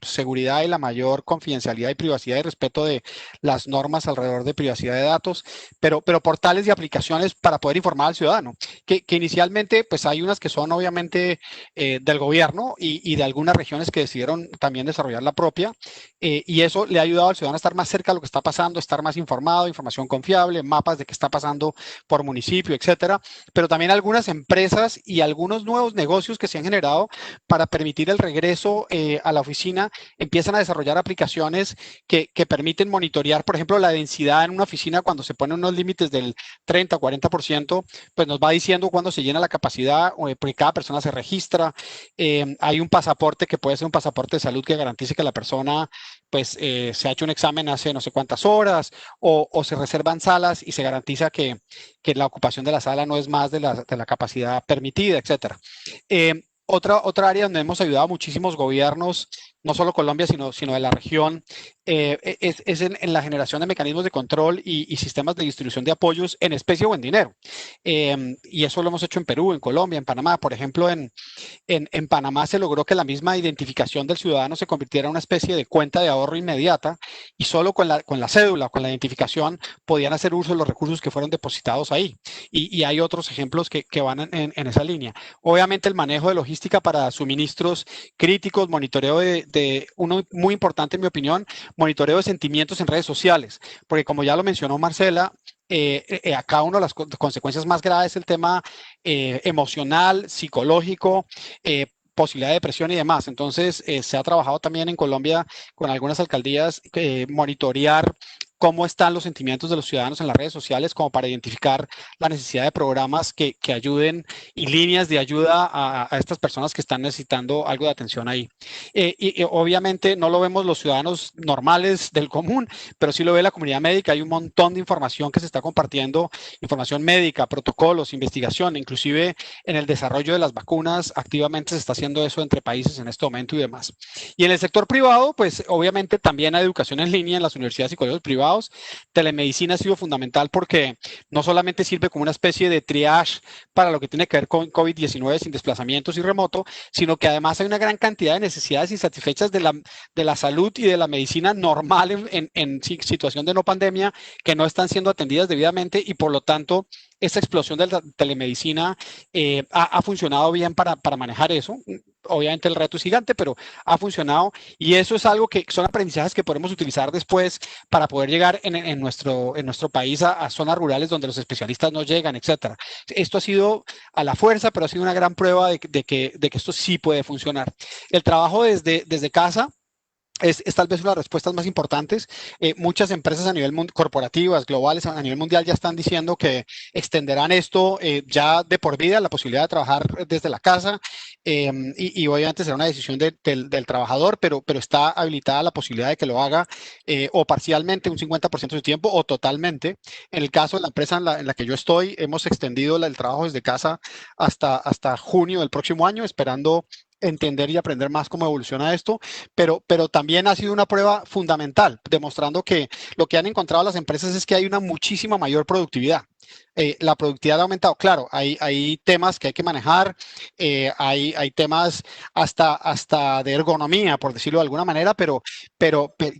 seguridad y la mayor confidencialidad y privacidad y respeto de las normas alrededor de privacidad de datos, pero portales y aplicaciones para poder informar al ciudadano, que inicialmente pues hay unas que son obviamente del gobierno y de algunas regiones que decidieron también desarrollar la propia, y eso le ha ayudado al ciudadano a estar más cerca de lo que está pasando, estar más informado, información confiable, mapas de qué está pasando por municipio, etcétera, pero también algunas empresas y algunos nuevos negocios que se han generado para permitir el regreso a la oficina, empiezan a desarrollar aplicaciones que permiten monitorear, por ejemplo, la densidad en una oficina cuando se ponen unos límites del 30 o 40%, pues nos va diciendo cuándo se llena la capacidad, porque cada persona se registra. Hay un pasaporte que puede ser un pasaporte de salud que garantice que la persona pues se ha hecho un examen hace no sé cuántas horas o se reservan salas y se garantiza que la ocupación de la sala no es más de la capacidad permitida, etcétera. Otra área donde hemos ayudado a muchísimos gobiernos, no solo Colombia, sino de la región, es en la generación de mecanismos de control y sistemas de distribución de apoyos en especie o en dinero. Y eso lo hemos hecho en Perú, en Colombia, en Panamá. Por ejemplo, en Panamá se logró que la misma identificación del ciudadano se convirtiera en una especie de cuenta de ahorro inmediata y solo con la cédula, con la identificación, podían hacer uso de los recursos que fueron depositados ahí. Y hay otros ejemplos que van en esa línea. Obviamente el manejo de logística para suministros críticos, monitoreo uno muy importante en mi opinión, monitoreo de sentimientos en redes sociales, porque como ya lo mencionó Marcela, acá una de las consecuencias más graves es el tema emocional, psicológico, posibilidad de depresión y demás. Entonces, se ha trabajado también en Colombia con algunas alcaldías monitorear cómo están los sentimientos de los ciudadanos en las redes sociales, como para identificar la necesidad de programas que ayuden y líneas de ayuda a estas personas que están necesitando algo de atención ahí. Y obviamente no lo vemos los ciudadanos normales del común, pero sí lo ve la comunidad médica. Hay un montón de información que se está compartiendo, información médica, protocolos, investigación, inclusive en el desarrollo de las vacunas, activamente se está haciendo eso entre países en este momento y demás. Y en el sector privado, pues obviamente también hay educación en línea en las universidades y colegios privados. Telemedicina ha sido fundamental porque no solamente sirve como una especie de triage para lo que tiene que ver con COVID-19 sin desplazamientos y remoto, sino que además hay una gran cantidad de necesidades insatisfechas de la salud y de la medicina normal en situación de no pandemia que no están siendo atendidas debidamente y por lo tanto esta explosión de la telemedicina ha funcionado bien para manejar eso. obviamente el reto es gigante, pero ha funcionado y eso es algo que son aprendizajes que podemos utilizar después para poder llegar en nuestro país a zonas rurales donde los especialistas no llegan, etcétera. Esto ha sido a la fuerza, pero ha sido una gran prueba de que esto sí puede funcionar. El trabajo desde casa es tal vez una de las respuestas más importantes. Muchas empresas a nivel corporativas, globales, a nivel mundial ya están diciendo que extenderán esto ya de por vida, la posibilidad de trabajar desde la casa y obviamente será una decisión del trabajador, pero está habilitada la posibilidad de que lo haga o parcialmente, un 50% de su tiempo o totalmente. En el caso de la empresa en la que yo estoy, hemos extendido el trabajo desde casa hasta junio del próximo año, esperando entender y aprender más cómo evoluciona esto, pero también ha sido una prueba fundamental, demostrando que lo que han encontrado las empresas es que hay una muchísima mayor productividad. La productividad ha aumentado, claro, hay temas que hay que manejar, hay temas hasta de ergonomía, por decirlo de alguna manera, pero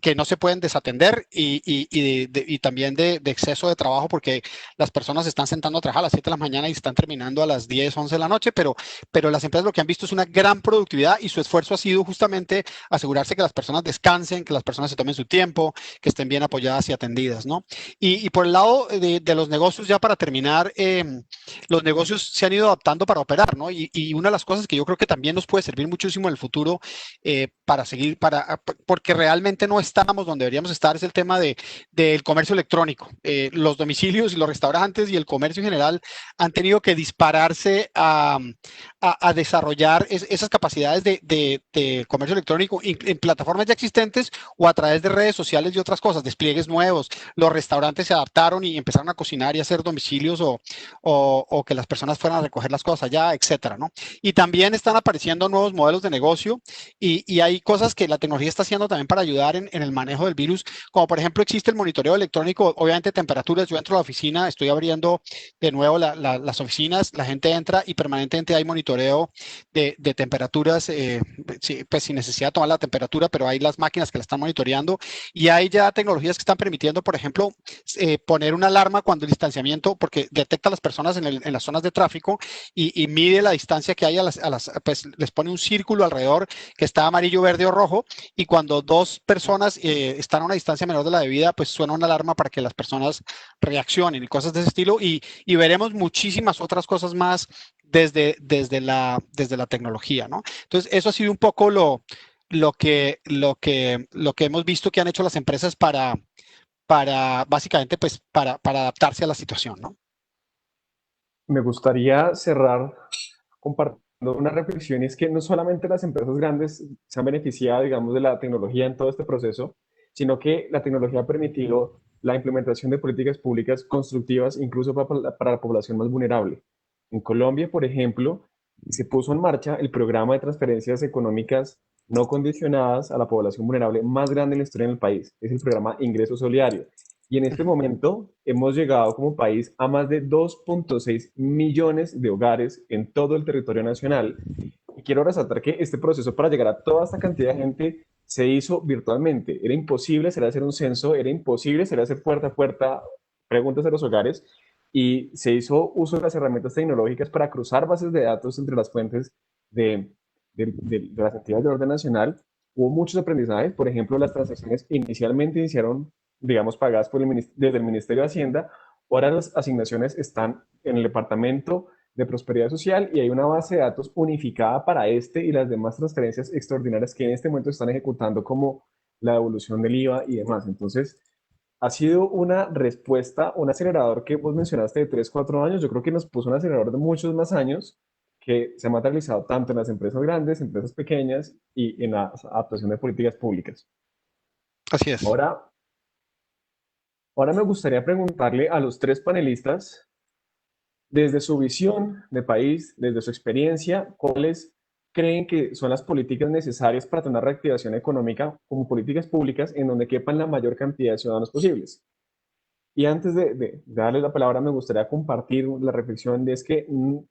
que no se pueden desatender y también de exceso de trabajo porque las personas se están sentando a trabajar a las 7 de la mañana y están terminando a las 10, 11 de la noche, pero las empresas lo que han visto es una gran productividad y su esfuerzo ha sido justamente asegurarse que las personas descansen, que las personas se tomen su tiempo, que estén bien apoyadas y atendidas, ¿no? Y por el lado de los negocios, ya para terminar, los negocios se han ido adaptando para operar, ¿no? Y una de las cosas que yo creo que también nos puede servir muchísimo en el futuro para seguir, porque realmente no estamos donde deberíamos estar, es el tema del comercio electrónico. Los domicilios y los restaurantes y el comercio en general han tenido que dispararse a desarrollar esas capacidades de comercio electrónico en plataformas ya existentes o a través de redes sociales y otras cosas, despliegues nuevos. Los restaurantes se adaptaron y empezaron a cocinar y a hacer domicilios o que las personas fueran a recoger las cosas allá, etcétera, ¿no? Y también están apareciendo nuevos modelos de negocio y hay cosas que la tecnología está haciendo también para ayudar en el manejo del virus, como por ejemplo existe el monitoreo electrónico, obviamente temperaturas. Yo entro a la oficina, estoy abriendo de nuevo las oficinas, la gente entra y permanentemente hay monitoreo de temperaturas, pues sin necesidad de tomar la temperatura, pero hay las máquinas que la están monitoreando y hay ya tecnologías que están permitiendo, por ejemplo, poner una alarma cuando el distanciamiento, porque detecta a las personas en las zonas de tráfico y mide la distancia que hay pues les pone un círculo alrededor que está amarillo, verde o rojo y cuando dos personas están a una distancia menor de la debida, pues suena una alarma para que las personas reaccionen y cosas de ese estilo y veremos muchísimas otras cosas más desde la tecnología, ¿no? Entonces, eso ha sido un poco lo que hemos visto que han hecho las empresas para básicamente, pues, para adaptarse a la situación, ¿no? Me gustaría cerrar compartiendo una reflexión y es que no solamente las empresas grandes se han beneficiado, digamos, de la tecnología en todo este proceso, sino que la tecnología ha permitido la implementación de políticas públicas constructivas incluso para la población más vulnerable. En Colombia, por ejemplo, se puso en marcha el programa de transferencias económicas no condicionadas a la población vulnerable más grande en la historia del país. Es el programa Ingreso Solidario. Y en este momento hemos llegado como país a más de 2.6 millones de hogares en todo el territorio nacional. Y quiero resaltar que este proceso para llegar a toda esta cantidad de gente se hizo virtualmente. Era imposible hacer un censo, era imposible hacer puerta a puerta, preguntas a los hogares, y se hizo uso de las herramientas tecnológicas para cruzar bases de datos entre las fuentes de las entidades de orden nacional. Hubo muchos aprendizajes, por ejemplo, las transacciones inicialmente iniciaron, digamos, pagadas desde el Ministerio de Hacienda. Ahora las asignaciones están en el Departamento de Prosperidad Social y hay una base de datos unificada para este y las demás transferencias extraordinarias que en este momento están ejecutando, como la devolución del IVA y demás. Entonces, ha sido una respuesta, un acelerador que vos mencionaste de 3, 4 años. Yo creo que nos puso un acelerador de muchos más años que se ha materializado tanto en las empresas grandes, empresas pequeñas y en la adaptación de políticas públicas. Así es. Ahora me gustaría preguntarle a los tres panelistas, desde su visión de país, desde su experiencia, ¿cuáles creen que son las políticas necesarias para tener una reactivación económica como políticas públicas en donde quepan la mayor cantidad de ciudadanos posibles? Y antes de darle la palabra, me gustaría compartir la reflexión de es que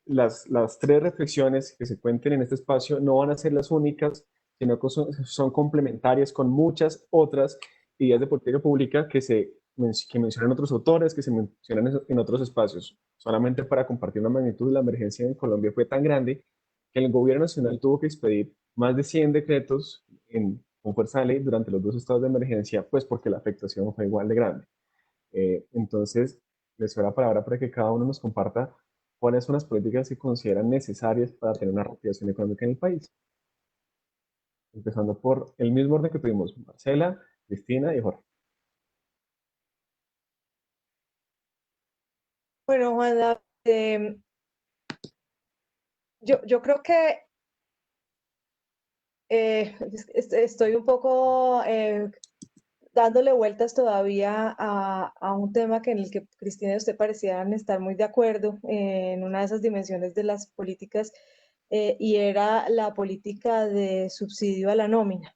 las tres reflexiones que se cuenten en este espacio no van a ser las únicas, sino que son complementarias con muchas otras ideas de política pública que mencionan otros autores, que se mencionan en otros espacios. Solamente para compartir la magnitud, la emergencia en Colombia fue tan grande que el gobierno nacional tuvo que expedir más de 100 decretos con fuerza de ley durante los 2 estados de emergencia, pues porque la afectación fue igual de grande. Entonces, les doy la palabra para que cada uno nos comparta cuáles son las políticas que consideran necesarias para tener una reactivación económica en el país. Empezando por el mismo orden que tuvimos, Marcela, Cristina y Jorge. Bueno, Juan, yo creo que estoy un poco dándole vueltas todavía a un tema en el que Cristina y usted parecían estar muy de acuerdo en una de esas dimensiones de las políticas, y era la política de subsidio a la nómina.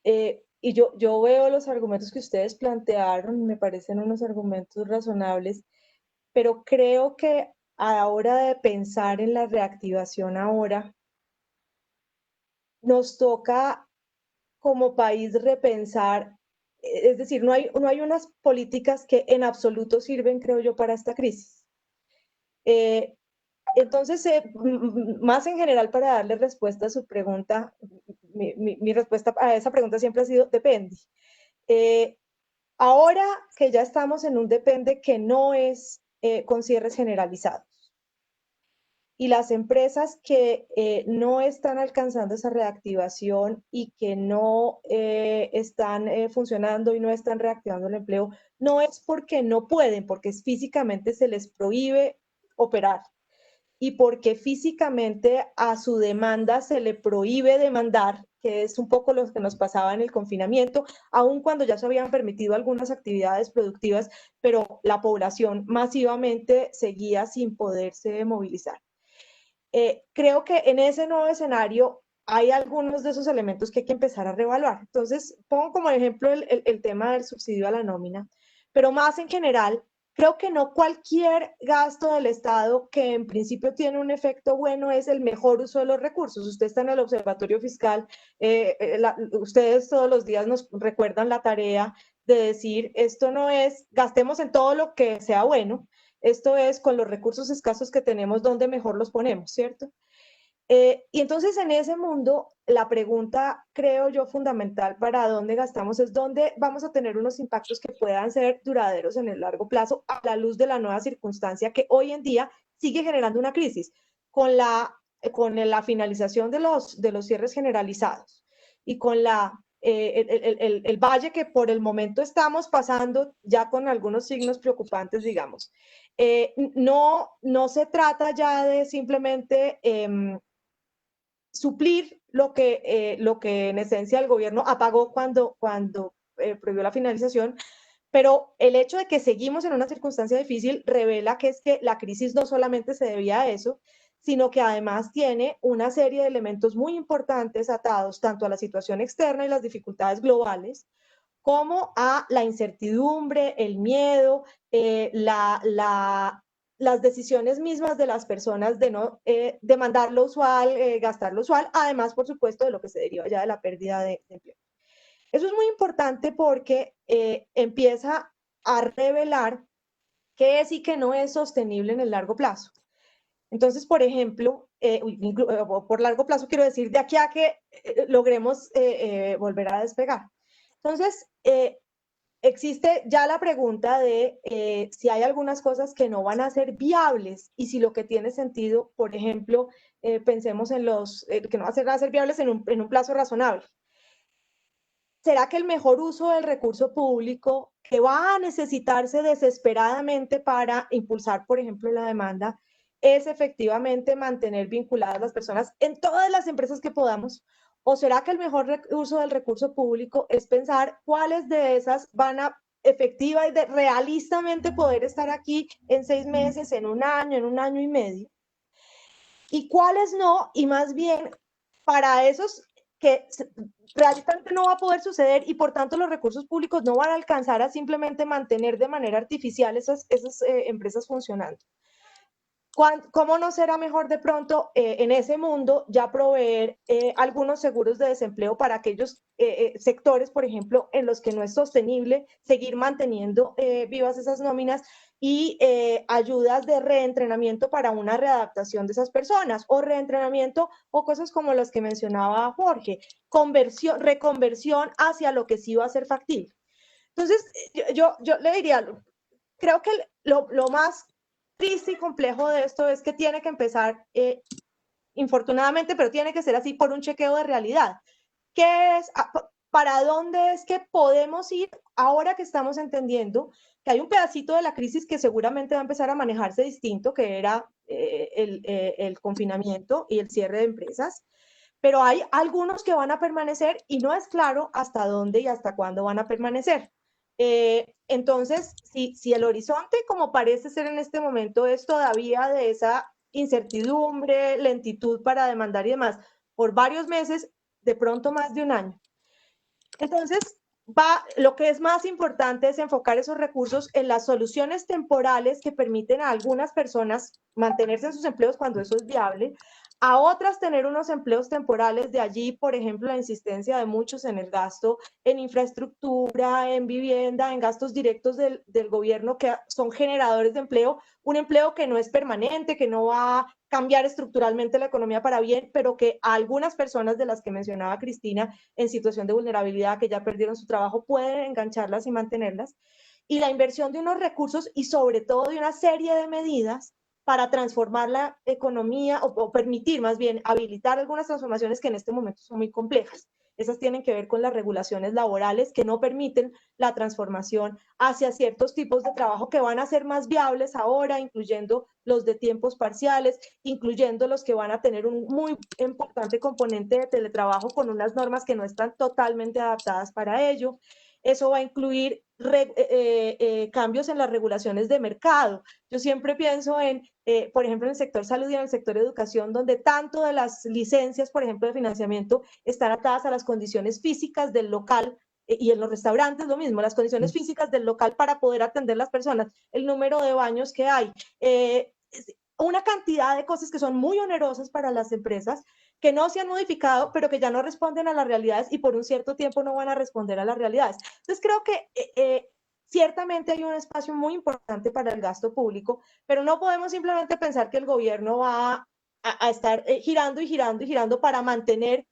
Y yo veo los argumentos que ustedes plantearon, me parecen unos argumentos razonables, pero creo que a la hora de pensar en la reactivación ahora, nos toca como país repensar, es decir, no hay unas políticas que en absoluto sirven, creo yo, para esta crisis. Entonces, más en general, para darle respuesta a su pregunta, mi respuesta a esa pregunta siempre ha sido depende. Ahora que ya estamos en un depende que no es con cierres generalizados, y las empresas que no están alcanzando esa reactivación y que no están funcionando y no están reactivando el empleo, no es porque no pueden, porque físicamente se les prohíbe operar y porque físicamente a su demanda se le prohíbe demandar, que es un poco lo que nos pasaba en el confinamiento, aun cuando ya se habían permitido algunas actividades productivas, pero la población masivamente seguía sin poderse movilizar. Creo que en ese nuevo escenario hay algunos de esos elementos que hay que empezar a reevaluar. Entonces, pongo como ejemplo el tema del subsidio a la nómina, pero más en general, creo que no cualquier gasto del Estado que en principio tiene un efecto bueno es el mejor uso de los recursos. Usted está en el Observatorio Fiscal, ustedes todos los días nos recuerdan la tarea de decir, esto no es, gastemos en todo lo que sea bueno, esto es con los recursos escasos que tenemos, ¿dónde mejor los ponemos, cierto? Y entonces en ese mundo, la pregunta, creo yo, fundamental para dónde gastamos es dónde vamos a tener unos impactos que puedan ser duraderos en el largo plazo a la luz de la nueva circunstancia que hoy en día sigue generando una crisis con la finalización de los cierres generalizados y con el valle que por el momento estamos pasando ya con algunos signos preocupantes, digamos. No se trata ya de simplemente suplir lo que en esencia el gobierno apagó cuando prohibió la finalización, pero el hecho de que seguimos en una circunstancia difícil revela que es que la crisis no solamente se debía a eso, sino que además tiene una serie de elementos muy importantes atados tanto a la situación externa y las dificultades globales, como a la incertidumbre, el miedo, las decisiones mismas de las personas de no demandar lo usual, gastar lo usual, además, por supuesto, de lo que se deriva ya de la pérdida de empleo. Eso es muy importante porque empieza a revelar qué es y qué no es sostenible en el largo plazo. Entonces, por ejemplo, por largo plazo quiero decir de aquí a que logremos volver a despegar. Entonces, existe ya la pregunta de si hay algunas cosas que no van a ser viables y si lo que tiene sentido, por ejemplo, pensemos en los que no van a ser viables en un plazo razonable. ¿Será que el mejor uso del recurso público que va a necesitarse desesperadamente para impulsar, por ejemplo, la demanda, es efectivamente mantener vinculadas a las personas en todas las empresas que podamos? ¿O será que el mejor uso del recurso público es pensar cuáles de esas van a efectiva y realistamente poder estar aquí en 6 meses, en un año y medio? Y cuáles no, y más bien para esos que realmente no va a poder suceder y por tanto los recursos públicos no van a alcanzar a simplemente mantener de manera artificial esas empresas funcionando. ¿Cómo no será mejor de pronto en ese mundo ya proveer algunos seguros de desempleo para aquellos sectores, por ejemplo, en los que no es sostenible seguir manteniendo vivas esas nóminas y ayudas de reentrenamiento para una readaptación de esas personas o reentrenamiento o cosas como las que mencionaba Jorge, reconversión hacia lo que sí va a ser factible? Entonces, yo le diría, creo que lo más triste y complejo de esto es que tiene que empezar, infortunadamente, pero tiene que ser así por un chequeo de realidad. ¿Qué es, para dónde es que podemos ir ahora que estamos entendiendo que hay un pedacito de la crisis que seguramente va a empezar a manejarse distinto, que era el confinamiento y el cierre de empresas? Pero hay algunos que van a permanecer y no es claro hasta dónde y hasta cuándo van a permanecer. Entonces, si el horizonte, como parece ser en este momento, es todavía de esa incertidumbre, lentitud para demandar y demás, por varios meses, de pronto más de un año. Entonces, lo que es más importante es enfocar esos recursos en las soluciones temporales que permiten a algunas personas mantenerse en sus empleos cuando eso es viable, a otras tener unos empleos temporales. De allí, por ejemplo, la insistencia de muchos en el gasto en infraestructura, en vivienda, en gastos directos del gobierno que son generadores de empleo, un empleo que no es permanente, que no va a cambiar estructuralmente la economía para bien, pero que a algunas personas de las que mencionaba Cristina en situación de vulnerabilidad, que ya perdieron su trabajo, pueden engancharlas y mantenerlas. Y la inversión de unos recursos y sobre todo de una serie de medidas para transformar la economía o permitir más bien habilitar algunas transformaciones que en este momento son muy complejas. Esas tienen que ver con las regulaciones laborales que no permiten la transformación hacia ciertos tipos de trabajo que van a ser más viables ahora, incluyendo los de tiempos parciales, incluyendo los que van a tener un muy importante componente de teletrabajo con unas normas que no están totalmente adaptadas para ello. Eso va a incluir cambios en las regulaciones de mercado. Yo siempre pienso en, por ejemplo, en el sector salud y en el sector educación, donde tanto de las licencias, por ejemplo, de financiamiento, están atadas a las condiciones físicas del local, y en los restaurantes lo mismo, las condiciones físicas del local para poder atender las personas, el número de baños que hay, una cantidad de cosas que son muy onerosas para las empresas, que no se han modificado, pero que ya no responden a las realidades y por un cierto tiempo no van a responder a las realidades. Entonces creo que ciertamente hay un espacio muy importante para el gasto público, pero no podemos simplemente pensar que el gobierno va a estar girando y girando y girando para mantener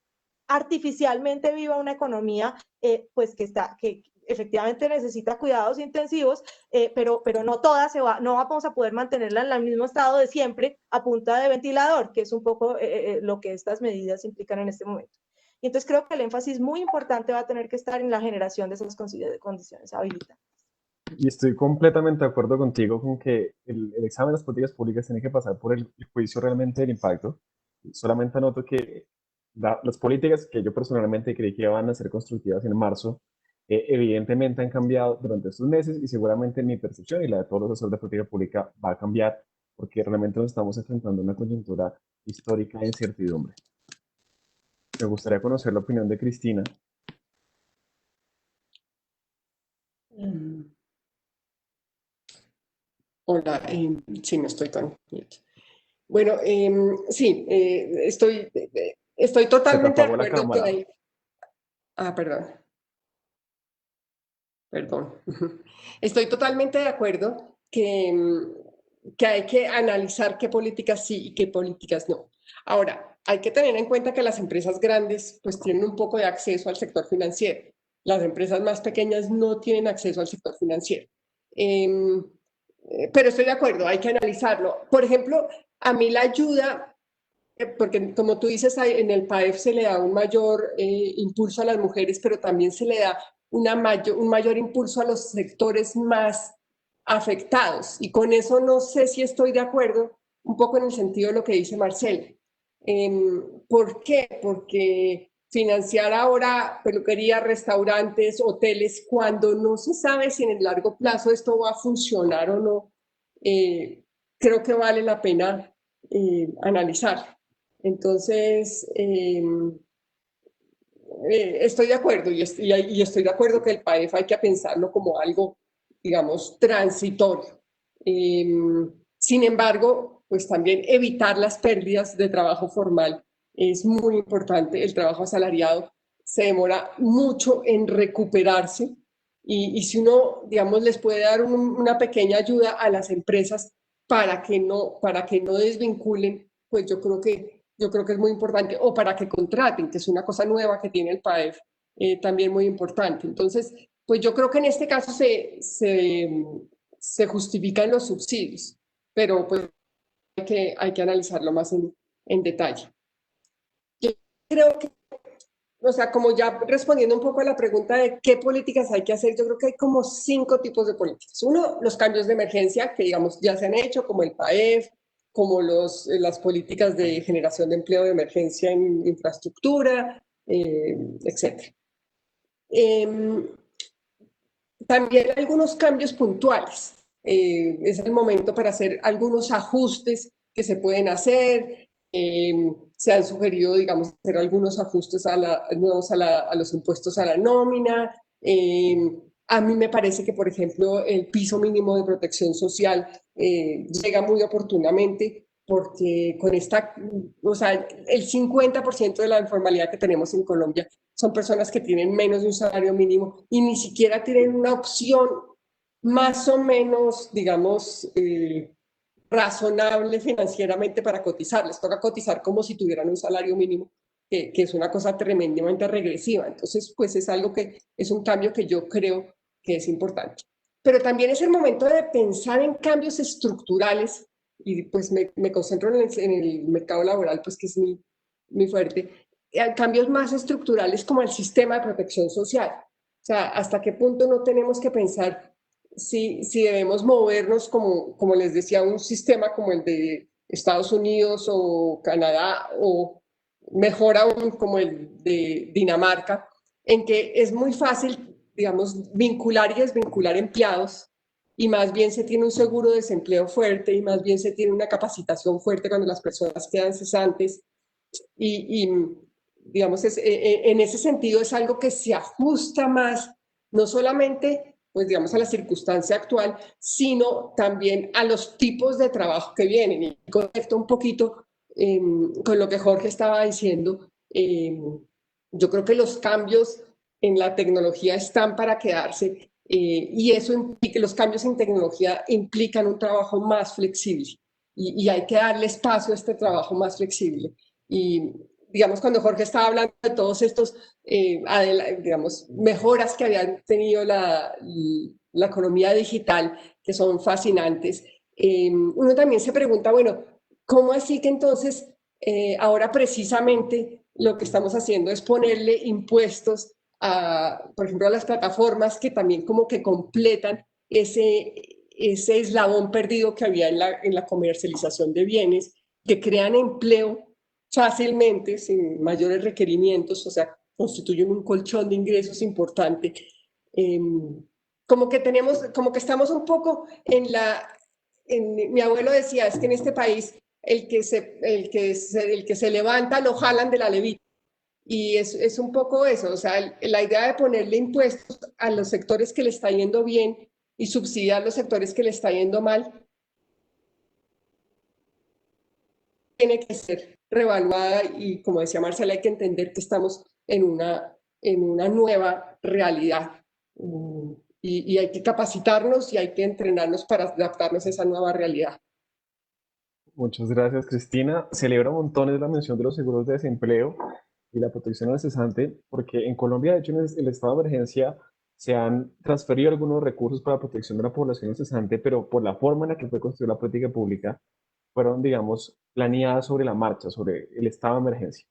artificialmente viva una economía, pues que efectivamente necesita cuidados intensivos, pero no todas no vamos a poder mantenerla en el mismo estado de siempre a punta de ventilador, que es un poco lo que estas medidas implican en este momento. Y entonces creo que el énfasis muy importante va a tener que estar en la generación de esas condiciones habilitantes. Y estoy completamente de acuerdo contigo con que el examen de las políticas públicas tiene que pasar por el juicio realmente del impacto. Solamente anoto que las políticas que yo personalmente creí que iban a ser constructivas en marzo, evidentemente han cambiado durante estos meses y seguramente mi percepción y la de todos los asesores de política pública va a cambiar porque realmente nos estamos enfrentando a una coyuntura histórica de incertidumbre. Me gustaría conocer la opinión de Cristina. Hola, sí, no estoy tan... Bueno, sí, estoy totalmente de acuerdo que hay... Ah, perdón. Estoy totalmente de acuerdo que hay que analizar qué políticas sí y qué políticas no. Ahora, hay que tener en cuenta que las empresas grandes pues tienen un poco de acceso al sector financiero. Las empresas más pequeñas no tienen acceso al sector financiero. Pero estoy de acuerdo, hay que analizarlo. Por ejemplo, a mí la ayuda, porque como tú dices, en el PAEF se le da un mayor impulso a las mujeres, pero también se le da un mayor impulso a los sectores más afectados. Y con eso no sé si estoy de acuerdo, un poco en el sentido de lo que dice Marcela. ¿Por qué? Porque financiar ahora peluquerías, restaurantes, hoteles, cuando no se sabe si en el largo plazo esto va a funcionar o no, creo que vale la pena analizar. Entonces, estoy de acuerdo y estoy de acuerdo que el PAEF hay que pensarlo como algo, digamos, transitorio. Sin embargo, pues también evitar las pérdidas de trabajo formal es muy importante. El trabajo asalariado se demora mucho en recuperarse y si uno, digamos, les puede dar una pequeña ayuda a las empresas para que no desvinculen, pues yo creo que es muy importante, o para que contraten, que es una cosa nueva que tiene el PAEF, también muy importante. Entonces, pues yo creo que en este caso se justifican los subsidios, pero pues hay que analizarlo más en detalle. Yo creo que, o sea, como ya respondiendo un poco a la pregunta de qué políticas hay que hacer, yo creo que hay como 5 tipos de políticas. Uno, los cambios de emergencia que, digamos, ya se han hecho, como el PAEF, como las políticas de generación de empleo de emergencia en infraestructura, etc. También algunos cambios puntuales. Es el momento para hacer algunos ajustes que se pueden hacer. Se han sugerido, digamos, hacer algunos ajustes nuevos a los impuestos a la nómina. A mí me parece que, por ejemplo, el piso mínimo de protección social llega muy oportunamente porque con o sea, el 50% de la informalidad que tenemos en Colombia son personas que tienen menos de un salario mínimo y ni siquiera tienen una opción más o menos, digamos, razonable financieramente para cotizar. Les toca cotizar como si tuvieran un salario mínimo, que es una cosa tremendamente regresiva. Entonces, pues es algo que es un cambio que yo creo que es importante. Pero también es el momento de pensar en cambios estructurales y pues me concentro en el mercado laboral, pues que es mi fuerte, cambios más estructurales como el sistema de protección social. O sea, hasta qué punto no tenemos que pensar si debemos movernos, como les decía, un sistema como el de Estados Unidos o Canadá, o mejor aún como el de Dinamarca, en que es muy fácil, digamos, vincular y desvincular empleados, y más bien se tiene un seguro de desempleo fuerte, y más bien se tiene una capacitación fuerte cuando las personas quedan cesantes, y digamos, en ese sentido es algo que se ajusta más, no solamente, pues digamos, a la circunstancia actual, sino también a los tipos de trabajo que vienen. Y conecto un poquito con lo que Jorge estaba diciendo. Yo creo que los cambios en la tecnología están para quedarse, y eso implica, los cambios en tecnología implican un trabajo más flexible, y hay que darle espacio a este trabajo más flexible. Y digamos, cuando Jorge estaba hablando de todos estos, digamos, mejoras que habían tenido la economía digital, que son fascinantes, uno también se pregunta, bueno, ¿cómo así que entonces ahora precisamente lo que estamos haciendo es ponerle impuestos por ejemplo, a las plataformas que también como que completan ese eslabón perdido que había en la comercialización de bienes, que crean empleo fácilmente, sin mayores requerimientos, o sea, constituyen un colchón de ingresos importante. Como que estamos un poco mi abuelo decía, es que en este país el que se levanta lo jalan de la levita. Y es un poco eso, o sea, la idea de ponerle impuestos a los sectores que le está yendo bien y subsidiar los sectores que le está yendo mal, tiene que ser reevaluada, y como decía Marcela, hay que entender que estamos en una nueva realidad, y hay que capacitarnos y hay que entrenarnos para adaptarnos a esa nueva realidad. Muchas gracias, Cristina. Celebro montones la mención de los seguros de desempleo y la protección al cesante, porque en Colombia, de hecho, en el estado de emergencia se han transferido algunos recursos para la protección de la población cesante, pero por la forma en la que fue construida la política pública, fueron, digamos, planeadas sobre la marcha, sobre el estado de emergencia.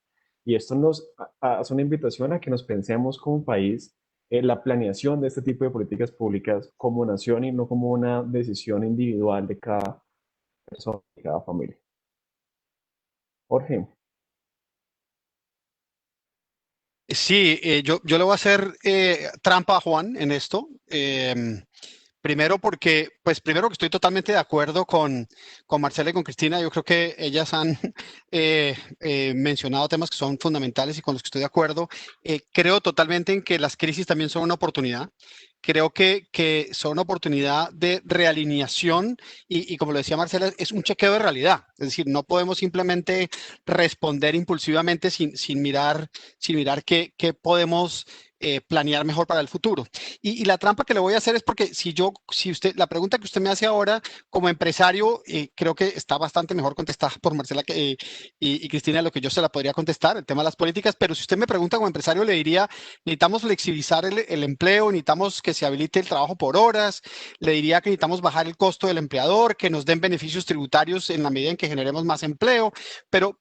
Y esto nos hace una invitación a que nos pensemos como país en la planeación de este tipo de políticas públicas como nación y no como una decisión individual de cada persona, de cada familia. Jorge. Sí, yo le voy a hacer trampa a Juan en esto. Primero primero que estoy totalmente de acuerdo con Marcela y con Cristina. Yo creo que ellas han mencionado temas que son fundamentales y con los que estoy de acuerdo. Creo totalmente en que las crisis también son una oportunidad. creo que son una oportunidad de realineación y como lo decía Marcela, es un chequeo de realidad. Es decir, no podemos simplemente responder impulsivamente sin mirar qué podemos planear mejor para el futuro. Y la trampa que le voy a hacer es porque la pregunta que usted me hace ahora como empresario, creo que está bastante mejor contestada por Marcela y Cristina de lo que yo se la podría contestar, el tema de las políticas, pero si usted me pregunta como empresario, le diría, necesitamos flexibilizar el empleo, necesitamos que se habilite el trabajo por horas, le diría que necesitamos bajar el costo del empleador, que nos den beneficios tributarios en la medida en que generemos más empleo, pero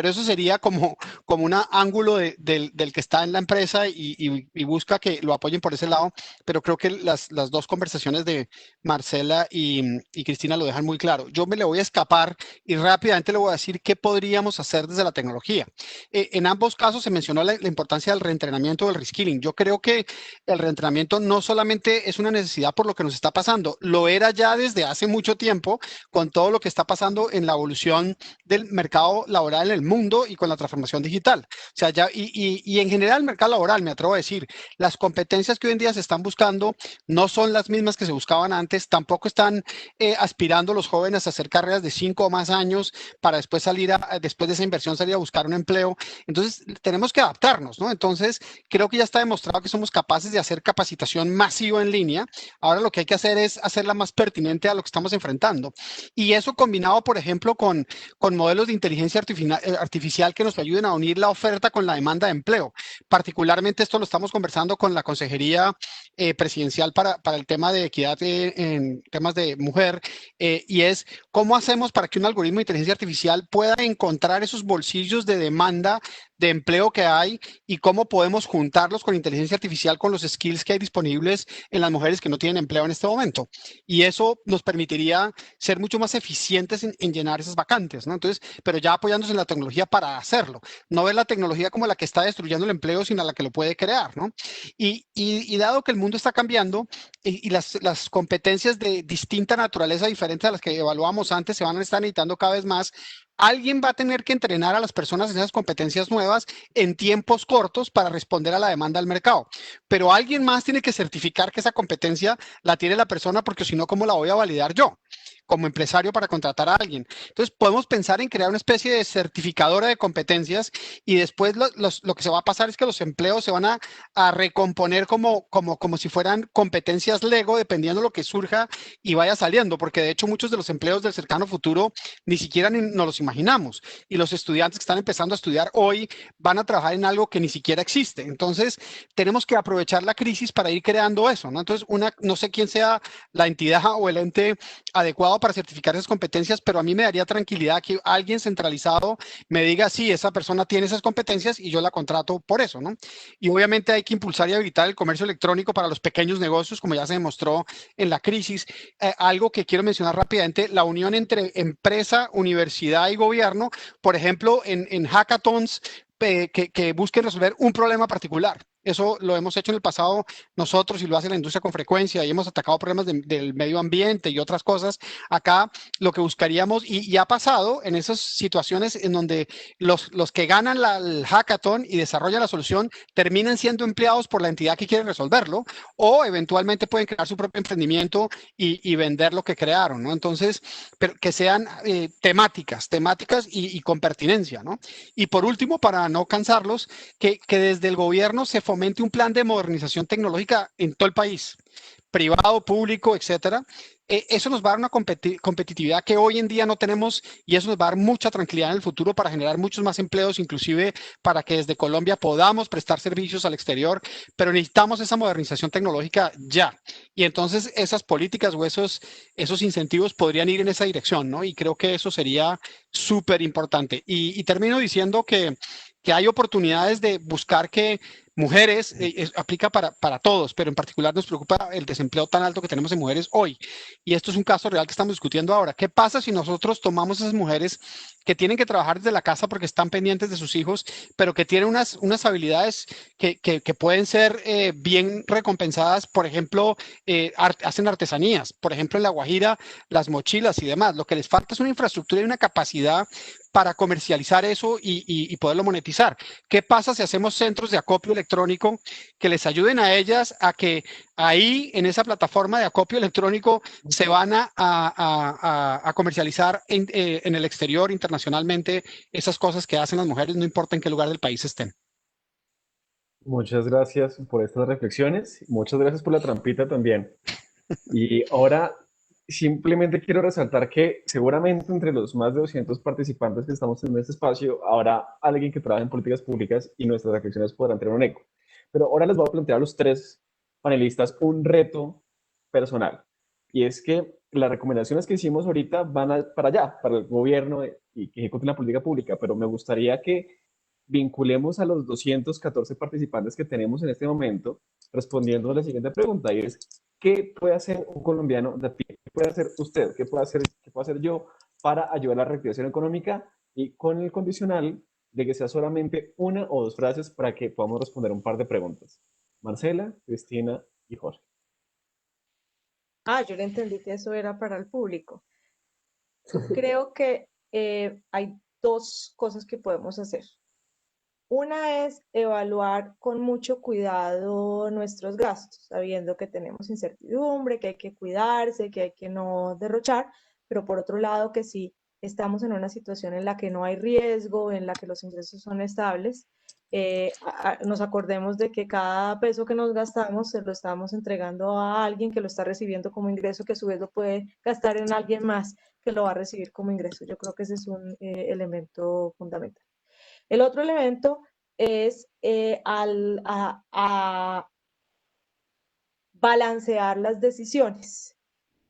eso sería como un ángulo del que está en la empresa y busca que lo apoyen por ese lado, pero creo que las dos conversaciones de Marcela y Cristina lo dejan muy claro. Yo me le voy a escapar y rápidamente le voy a decir qué podríamos hacer desde la tecnología. En ambos casos se mencionó la importancia del reentrenamiento, del reskilling. Yo creo que el reentrenamiento no solamente es una necesidad por lo que nos está pasando, lo era ya desde hace mucho tiempo con todo lo que está pasando en la evolución del mercado laboral en el mundo y con la transformación digital. O sea, y en general el mercado laboral, me atrevo a decir, las competencias que hoy en día se están buscando no son las mismas que se buscaban antes, tampoco están aspirando los jóvenes a hacer carreras de 5 o más años para después después de esa inversión salir a buscar un empleo. Entonces, tenemos que adaptarnos, ¿no? Entonces, creo que ya está demostrado que somos capaces de hacer capacitación masiva en línea. Ahora lo que hay que hacer es hacerla más pertinente a lo que estamos enfrentando. Y eso combinado, por ejemplo, con modelos de inteligencia artificial que nos ayuden a unir la oferta con la demanda de empleo. Particularmente esto lo estamos conversando con la Consejería Presidencial para el tema de equidad en temas de mujer, y es cómo hacemos para que un algoritmo de inteligencia artificial pueda encontrar esos bolsillos de demanda de empleo que hay y cómo podemos juntarlos con inteligencia artificial con los skills que hay disponibles en las mujeres que no tienen empleo en este momento. Y eso nos permitiría ser mucho más eficientes en llenar esas vacantes, ¿no? Entonces, pero ya apoyándose en la tecnología para hacerlo. No ver la tecnología como la que está destruyendo el empleo, sino la que lo puede crear, ¿no? Y dado que el mundo está cambiando y las competencias de distinta naturaleza, diferentes a las que evaluamos antes, se van a estar necesitando cada vez más, alguien va a tener que entrenar a las personas en esas competencias nuevas en tiempos cortos para responder a la demanda del mercado. Pero alguien más tiene que certificar que esa competencia la tiene la persona, porque si no, ¿cómo la voy a validar yo como empresario para contratar a alguien? Entonces, podemos pensar en crear una especie de certificadora de competencias y después lo que se va a pasar es que los empleos se van a recomponer como si fueran competencias Lego, dependiendo de lo que surja y vaya saliendo, porque de hecho muchos de los empleos del cercano futuro ni siquiera nos los imaginamos, y los estudiantes que están empezando a estudiar hoy van a trabajar en algo que ni siquiera existe. Entonces, tenemos que aprovechar la crisis para ir creando eso, ¿no? Entonces, no sé quién sea la entidad o el ente adecuado para certificar esas competencias, pero a mí me daría tranquilidad que alguien centralizado me diga, sí, esa persona tiene esas competencias y yo la contrato por eso, ¿no? Y obviamente hay que impulsar y habilitar el comercio electrónico para los pequeños negocios, como ya se demostró en la crisis. Algo que quiero mencionar rápidamente, la unión entre empresa, universidad y gobierno, por ejemplo, en hackathons que busquen resolver un problema particular. Eso lo hemos hecho en el pasado nosotros y lo hace la industria con frecuencia, y hemos atacado problemas del medio ambiente y otras cosas. Acá lo que buscaríamos, y ha pasado en esas situaciones en donde los que ganan el hackathon y desarrollan la solución terminan siendo empleados por la entidad que quiere resolverlo, o eventualmente pueden crear su propio emprendimiento y vender lo que crearon, ¿no? Entonces, pero que sean temáticas y con pertinencia, ¿no? Y por último, para no cansarlos, que desde el gobierno se fomente un plan de modernización tecnológica en todo el país, privado, público, etcétera. Eso nos va a dar una competitividad que hoy en día no tenemos, y eso nos va a dar mucha tranquilidad en el futuro para generar muchos más empleos, inclusive para que desde Colombia podamos prestar servicios al exterior, pero necesitamos esa modernización tecnológica ya. Y entonces esas políticas o esos incentivos podrían ir en esa dirección, ¿no? Y creo que eso sería súper importante. Y termino diciendo que hay oportunidades de buscar que mujeres, aplica para todos, pero en particular nos preocupa el desempleo tan alto que tenemos en mujeres hoy. Y esto es un caso real que estamos discutiendo ahora. ¿Qué pasa si nosotros tomamos esas mujeres que tienen que trabajar desde la casa porque están pendientes de sus hijos, pero que tienen unas habilidades que pueden ser bien recompensadas? Por ejemplo, hacen artesanías, por ejemplo, en La Guajira, las mochilas y demás. Lo que les falta es una infraestructura y una capacidad para comercializar eso y poderlo monetizar. ¿Qué pasa si hacemos centros de acopio electrónico que les ayuden a ellas a que ahí en esa plataforma de acopio electrónico se van a comercializar en el exterior, internacionalmente, esas cosas que hacen las mujeres, no importa en qué lugar del país estén. Muchas gracias por estas reflexiones. Muchas gracias por la trampita también. Y ahora simplemente quiero resaltar que seguramente entre los más de 200 participantes que estamos en este espacio habrá alguien que trabaje en políticas públicas y nuestras reflexiones podrán tener un eco. Pero ahora les voy a plantear a los tres panelistas un reto personal. Y es que las recomendaciones que hicimos ahorita para allá, para el gobierno y que ejecuten la política pública, pero me gustaría que vinculemos a los 214 participantes que tenemos en este momento respondiendo a la siguiente pregunta, y es, ¿qué puede hacer un colombiano de a pie? ¿Qué puede hacer usted? Qué puedo hacer yo para ayudar a la reactivación económica? Y con el condicional de que sea solamente una o dos frases para que podamos responder un par de preguntas. Marcela, Cristina y Jorge. Yo le entendí que eso era para el público. Creo que hay dos cosas que podemos hacer. Una es evaluar con mucho cuidado nuestros gastos, sabiendo que tenemos incertidumbre, que hay que cuidarse, que hay que no derrochar, pero por otro lado que si estamos en una situación en la que no hay riesgo, en la que los ingresos son estables, nos acordemos de que cada peso que nos gastamos se lo estamos entregando a alguien que lo está recibiendo como ingreso, que a su vez lo puede gastar en alguien más que lo va a recibir como ingreso. Yo creo que ese es un elemento fundamental. El otro elemento es a balancear las decisiones.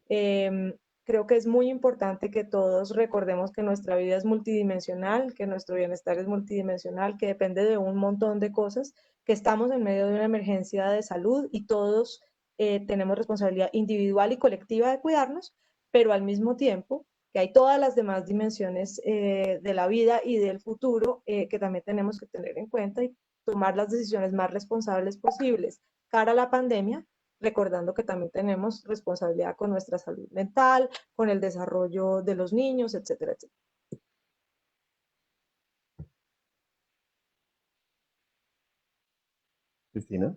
Creo que es muy importante que todos recordemos que nuestra vida es multidimensional, que nuestro bienestar es multidimensional, que depende de un montón de cosas, que estamos en medio de una emergencia de salud y todos tenemos responsabilidad individual y colectiva de cuidarnos, pero al mismo tiempo que hay todas las demás dimensiones de la vida y del futuro que también tenemos que tener en cuenta y tomar las decisiones más responsables posibles cara a la pandemia, recordando que también tenemos responsabilidad con nuestra salud mental, con el desarrollo de los niños, etcétera, etcétera. Cristina.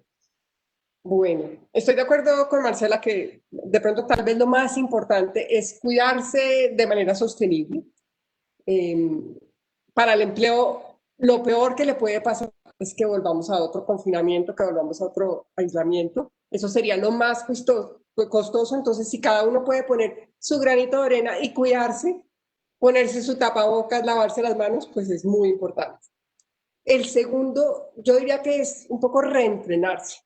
Bueno, estoy de acuerdo con Marcela que de pronto tal vez lo más importante es cuidarse de manera sostenible. Para el empleo, lo peor que le puede pasar es que volvamos a otro confinamiento, que volvamos a otro aislamiento. Eso sería lo más costoso. Entonces, si cada uno puede poner su granito de arena y cuidarse, ponerse su tapabocas, lavarse las manos, pues es muy importante. El segundo, yo diría que es un poco reentrenarse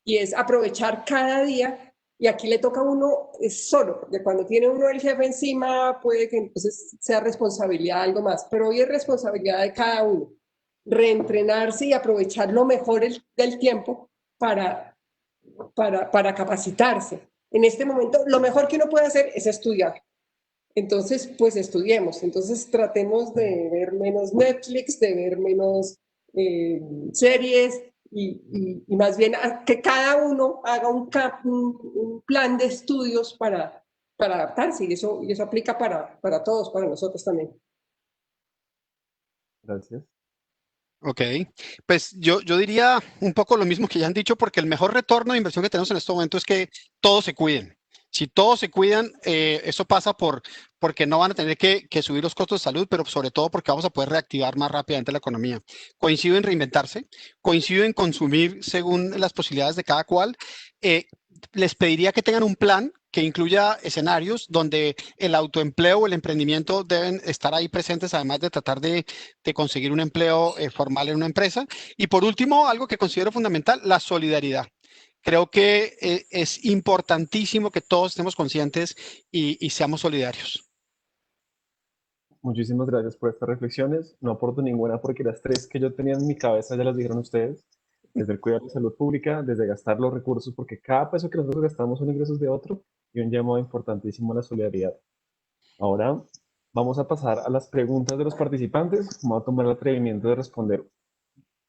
y es aprovechar cada día. Y aquí le toca a uno es solo, porque cuando tiene uno el jefe encima puede que entonces sea responsabilidad de algo más, pero hoy es responsabilidad de cada uno. Reentrenarse y aprovechar lo mejor del tiempo para capacitarse. En este momento, lo mejor que uno puede hacer es estudiar. Entonces, pues estudiemos. Entonces, tratemos de ver menos Netflix, de ver menos series y más bien que cada uno haga un plan de estudios para adaptarse. Y eso aplica para todos, para nosotros también. Gracias. Ok, pues yo diría un poco lo mismo que ya han dicho, porque el mejor retorno de inversión que tenemos en este momento es que todos se cuiden. Si todos se cuidan, eso pasa porque no van a tener que subir los costos de salud, pero sobre todo porque vamos a poder reactivar más rápidamente la economía. Coincido en reinventarse, coincido en consumir según las posibilidades de cada cual. Les pediría que tengan un plan que incluya escenarios donde el autoempleo o el emprendimiento deben estar ahí presentes, además de tratar de conseguir un empleo formal en una empresa. Y por último, algo que considero fundamental, la solidaridad. Creo que es importantísimo que todos estemos conscientes y seamos solidarios. Muchísimas gracias por estas reflexiones. No aporto ninguna porque las tres que yo tenía en mi cabeza ya las dijeron ustedes. Desde el cuidado de salud pública, desde gastar los recursos, porque cada peso que nosotros gastamos son ingresos de otro, y un llamado importantísimo a la solidaridad. Ahora vamos a pasar a las preguntas de los participantes. Vamos a tomar el atrevimiento de responder,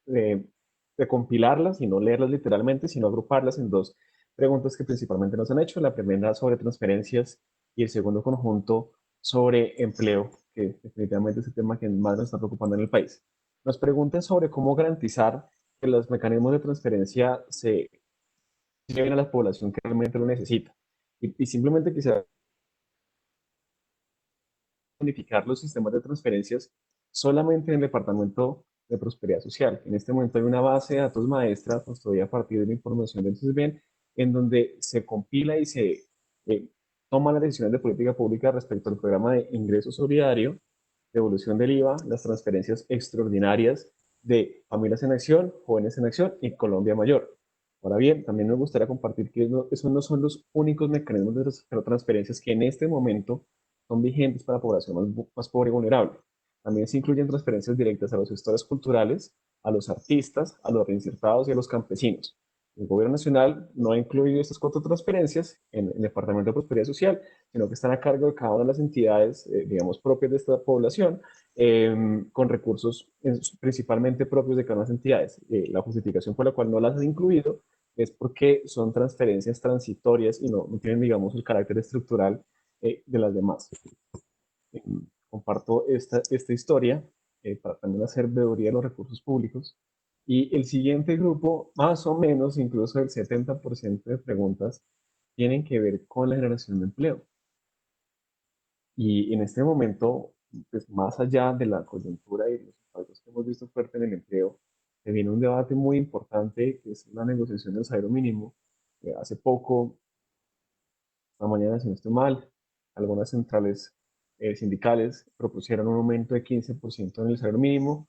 de compilarlas y no leerlas literalmente, sino agruparlas en dos preguntas que principalmente nos han hecho. La primera sobre transferencias y el segundo conjunto sobre empleo, que definitivamente es el tema que más nos está preocupando en el país. Nos preguntan sobre cómo garantizar que los mecanismos de transferencia se lleven a la población que realmente lo necesita. Y simplemente quisiera unificar los sistemas de transferencias solamente en el Departamento de Prosperidad Social. En este momento hay una base de datos maestra construida a partir de la información del CISBEN, en donde se compila y se toma las decisiones de política pública respecto al programa de ingreso solidario, devolución del IVA, las transferencias extraordinarias de Familias en Acción, Jóvenes en Acción y Colombia Mayor. Ahora bien, también me gustaría compartir que esos no son los únicos mecanismos de transferencias que en este momento son vigentes para la población más pobre y vulnerable. También se incluyen transferencias directas a los gestores culturales, a los artistas, a los reinsertados y a los campesinos. El gobierno nacional no ha incluido estas cuatro transferencias en el Departamento de Prosperidad Social, sino que están a cargo de cada una de las entidades, digamos, propias de esta población, con recursos principalmente propios de cada una de las entidades. La justificación por la cual no las ha incluido es porque son transferencias transitorias y no tienen, digamos, el carácter estructural de las demás. Comparto esta historia para también hacer veeduría de los recursos públicos. Y el siguiente grupo, más o menos, incluso el 70% de preguntas tienen que ver con la generación de empleo. Y en este momento, pues más allá de la coyuntura y los impactos que hemos visto fuerte en el empleo, se viene un debate muy importante que es la negociación del salario mínimo. Hace poco, esta mañana, si no estoy mal, algunas centrales sindicales propusieron un aumento de 15% en el salario mínimo,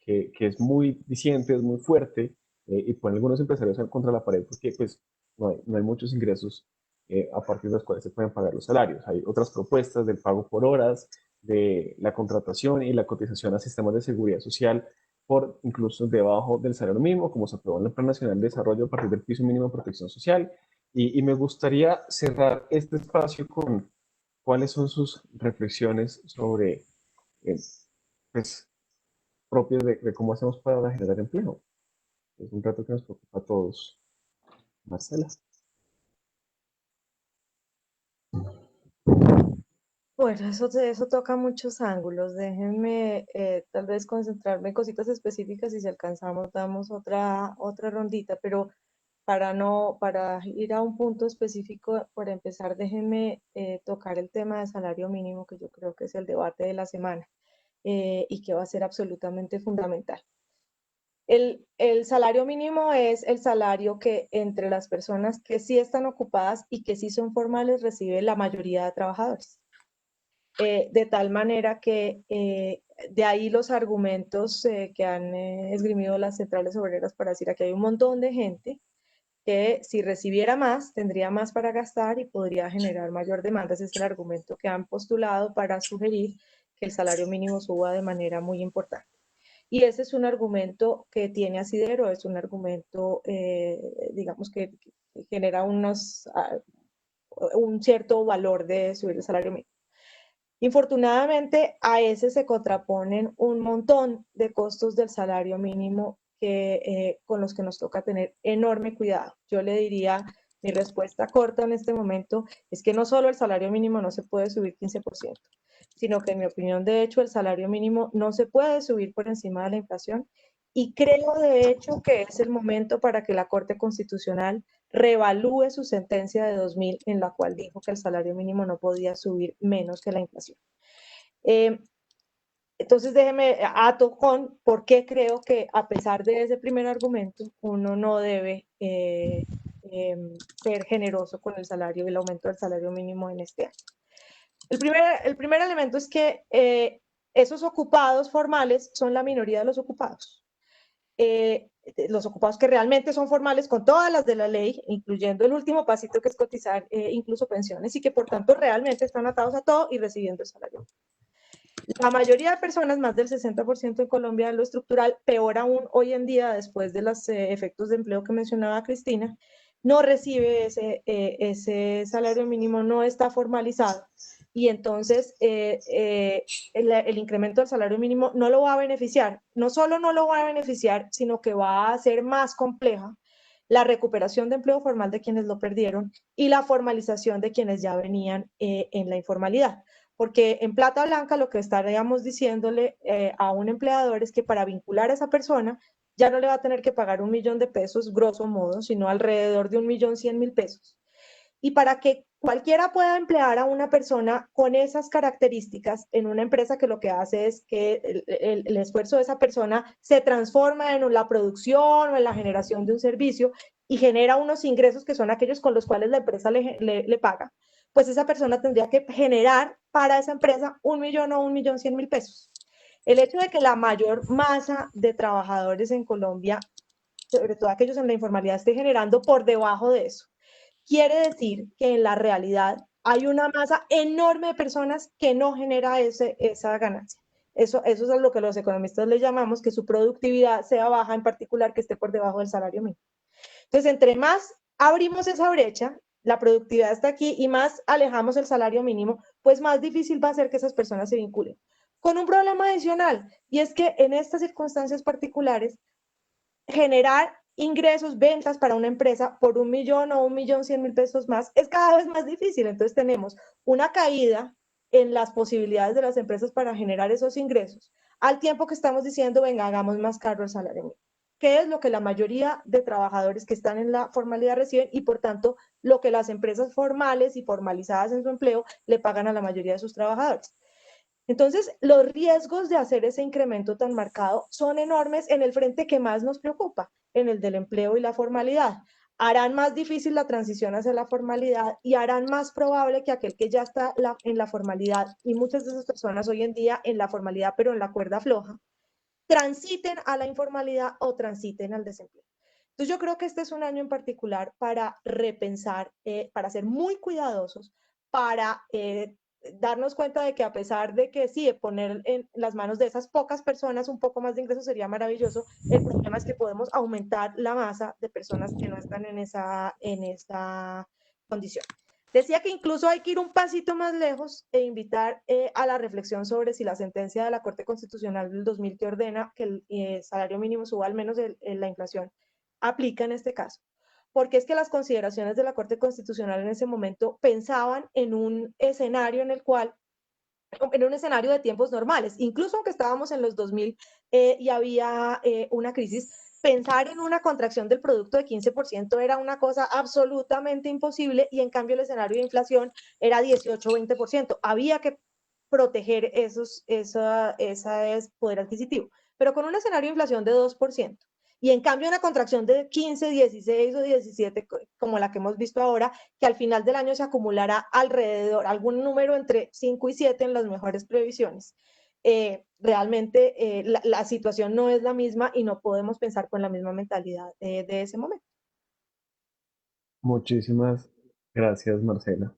que es muy diciente, es muy fuerte, y ponen algunos empresarios contra la pared porque pues, no hay muchos ingresos a partir de los cuales se pueden pagar los salarios. Hay otras propuestas del pago por horas, de la contratación y la cotización a sistemas de seguridad social por incluso debajo del salario mínimo, como se aprobó en el Plan Nacional de Desarrollo a partir del piso mínimo de protección social. Y me gustaría cerrar este espacio con cuáles son sus reflexiones sobre, pues, propias de cómo hacemos para generar empleo. Es un reto que nos preocupa a todos. Marcela. Bueno, eso toca muchos ángulos. Déjenme tal vez concentrarme en cositas específicas y si alcanzamos damos otra rondita, pero para ir a un punto específico, por empezar, déjenme tocar el tema del salario mínimo, que yo creo que es el debate de la semana y que va a ser absolutamente fundamental. El salario mínimo es el salario que entre las personas que sí están ocupadas y que sí son formales recibe la mayoría de trabajadores. De tal manera que de ahí los argumentos que han esgrimido las centrales obreras para decir aquí hay un montón de gente que si recibiera más, tendría más para gastar y podría generar mayor demanda. Ese es el argumento que han postulado para sugerir que el salario mínimo suba de manera muy importante. Y ese es un argumento que tiene asidero, es un argumento, digamos, que genera un cierto valor de subir el salario mínimo. Infortunadamente, a ese se contraponen un montón de costos del salario mínimo con los que nos toca tener enorme cuidado. Yo le diría, mi respuesta corta en este momento es que no solo el salario mínimo no se puede subir 15%, sino que en mi opinión, de hecho, el salario mínimo no se puede subir por encima de la inflación y creo, de hecho, que es el momento para que la Corte Constitucional revalúe su sentencia de 2000 en la cual dijo que el salario mínimo no podía subir menos que la inflación. Entonces déjeme ato con por qué creo que a pesar de ese primer argumento uno no debe ser generoso con el salario y el aumento del salario mínimo en este año. El primer elemento es que esos ocupados formales son la minoría de los ocupados. Los ocupados que realmente son formales con todas las de la ley, incluyendo el último pasito que es cotizar incluso pensiones y que por tanto realmente están atados a todo y recibiendo el salario. La mayoría de personas, más del 60% en Colombia, lo estructural, peor aún hoy en día después de los efectos de empleo que mencionaba Cristina, no recibe ese salario mínimo, no está formalizado y entonces el incremento del salario mínimo no lo va a beneficiar. No solo no lo va a beneficiar, sino que va a hacer más compleja la recuperación de empleo formal de quienes lo perdieron y la formalización de quienes ya venían en la informalidad. Porque en plata blanca lo que estaríamos diciéndole a un empleador es que para vincular a esa persona ya no le va a tener que pagar 1.000.000 de pesos, grosso modo, sino alrededor de 1.100.000 pesos. Y para que cualquiera pueda emplear a una persona con esas características en una empresa que lo que hace es que el esfuerzo de esa persona se transforma en la producción o en la generación de un servicio y genera unos ingresos que son aquellos con los cuales la empresa le paga, pues esa persona tendría que generar para esa empresa 1.000.000 o 1.100.000 pesos. El hecho de que la mayor masa de trabajadores en Colombia, sobre todo aquellos en la informalidad, esté generando por debajo de eso, quiere decir que en la realidad hay una masa enorme de personas que no genera esa ganancia. Eso es a lo que los economistas le llamamos que su productividad sea baja, en particular que esté por debajo del salario mínimo. Entonces, entre más abrimos esa brecha, la productividad está aquí y más alejamos el salario mínimo, pues más difícil va a ser que esas personas se vinculen. Con un problema adicional, y es que en estas circunstancias particulares, generar ingresos, ventas para una empresa por 1.000.000 o 1.100.000 pesos más es cada vez más difícil. Entonces tenemos una caída en las posibilidades de las empresas para generar esos ingresos, al tiempo que estamos diciendo, venga, hagamos más caro el salario mínimo, que es lo que la mayoría de trabajadores que están en la formalidad reciben y por tanto lo que las empresas formales y formalizadas en su empleo le pagan a la mayoría de sus trabajadores. Entonces, los riesgos de hacer ese incremento tan marcado son enormes en el frente que más nos preocupa, en el del empleo y la formalidad. Harán más difícil la transición hacia la formalidad y harán más probable que aquel que ya está en la formalidad, y muchas de esas personas hoy en día en la formalidad, pero en la cuerda floja, transiten a la informalidad o transiten al desempleo. Entonces yo creo que este es un año en particular para repensar, para ser muy cuidadosos, para darnos cuenta de que a pesar de que sí, poner en las manos de esas pocas personas un poco más de ingresos sería maravilloso, el problema es que podemos aumentar la masa de personas que no están en esa condición. Decía que incluso hay que ir un pasito más lejos e invitar a la reflexión sobre si la sentencia de la Corte Constitucional del 2000 que ordena que el salario mínimo suba al menos la inflación aplica en este caso. Porque es que las consideraciones de la Corte Constitucional en ese momento pensaban en un escenario en el cual, en un escenario de tiempos normales, incluso aunque estábamos en los 2000 y había una crisis, pensar en una contracción del producto de 15% era una cosa absolutamente imposible y en cambio el escenario de inflación era 18 o 20%. Había que proteger ese poder adquisitivo, pero con un escenario de inflación de 2%. Y en cambio una contracción de 15, 16 o 17, como la que hemos visto ahora, que al final del año se acumulará alrededor, algún número entre 5 y 7 en las mejores previsiones. Realmente la situación no es la misma y no podemos pensar con la misma mentalidad de ese momento. Muchísimas gracias, Marcela.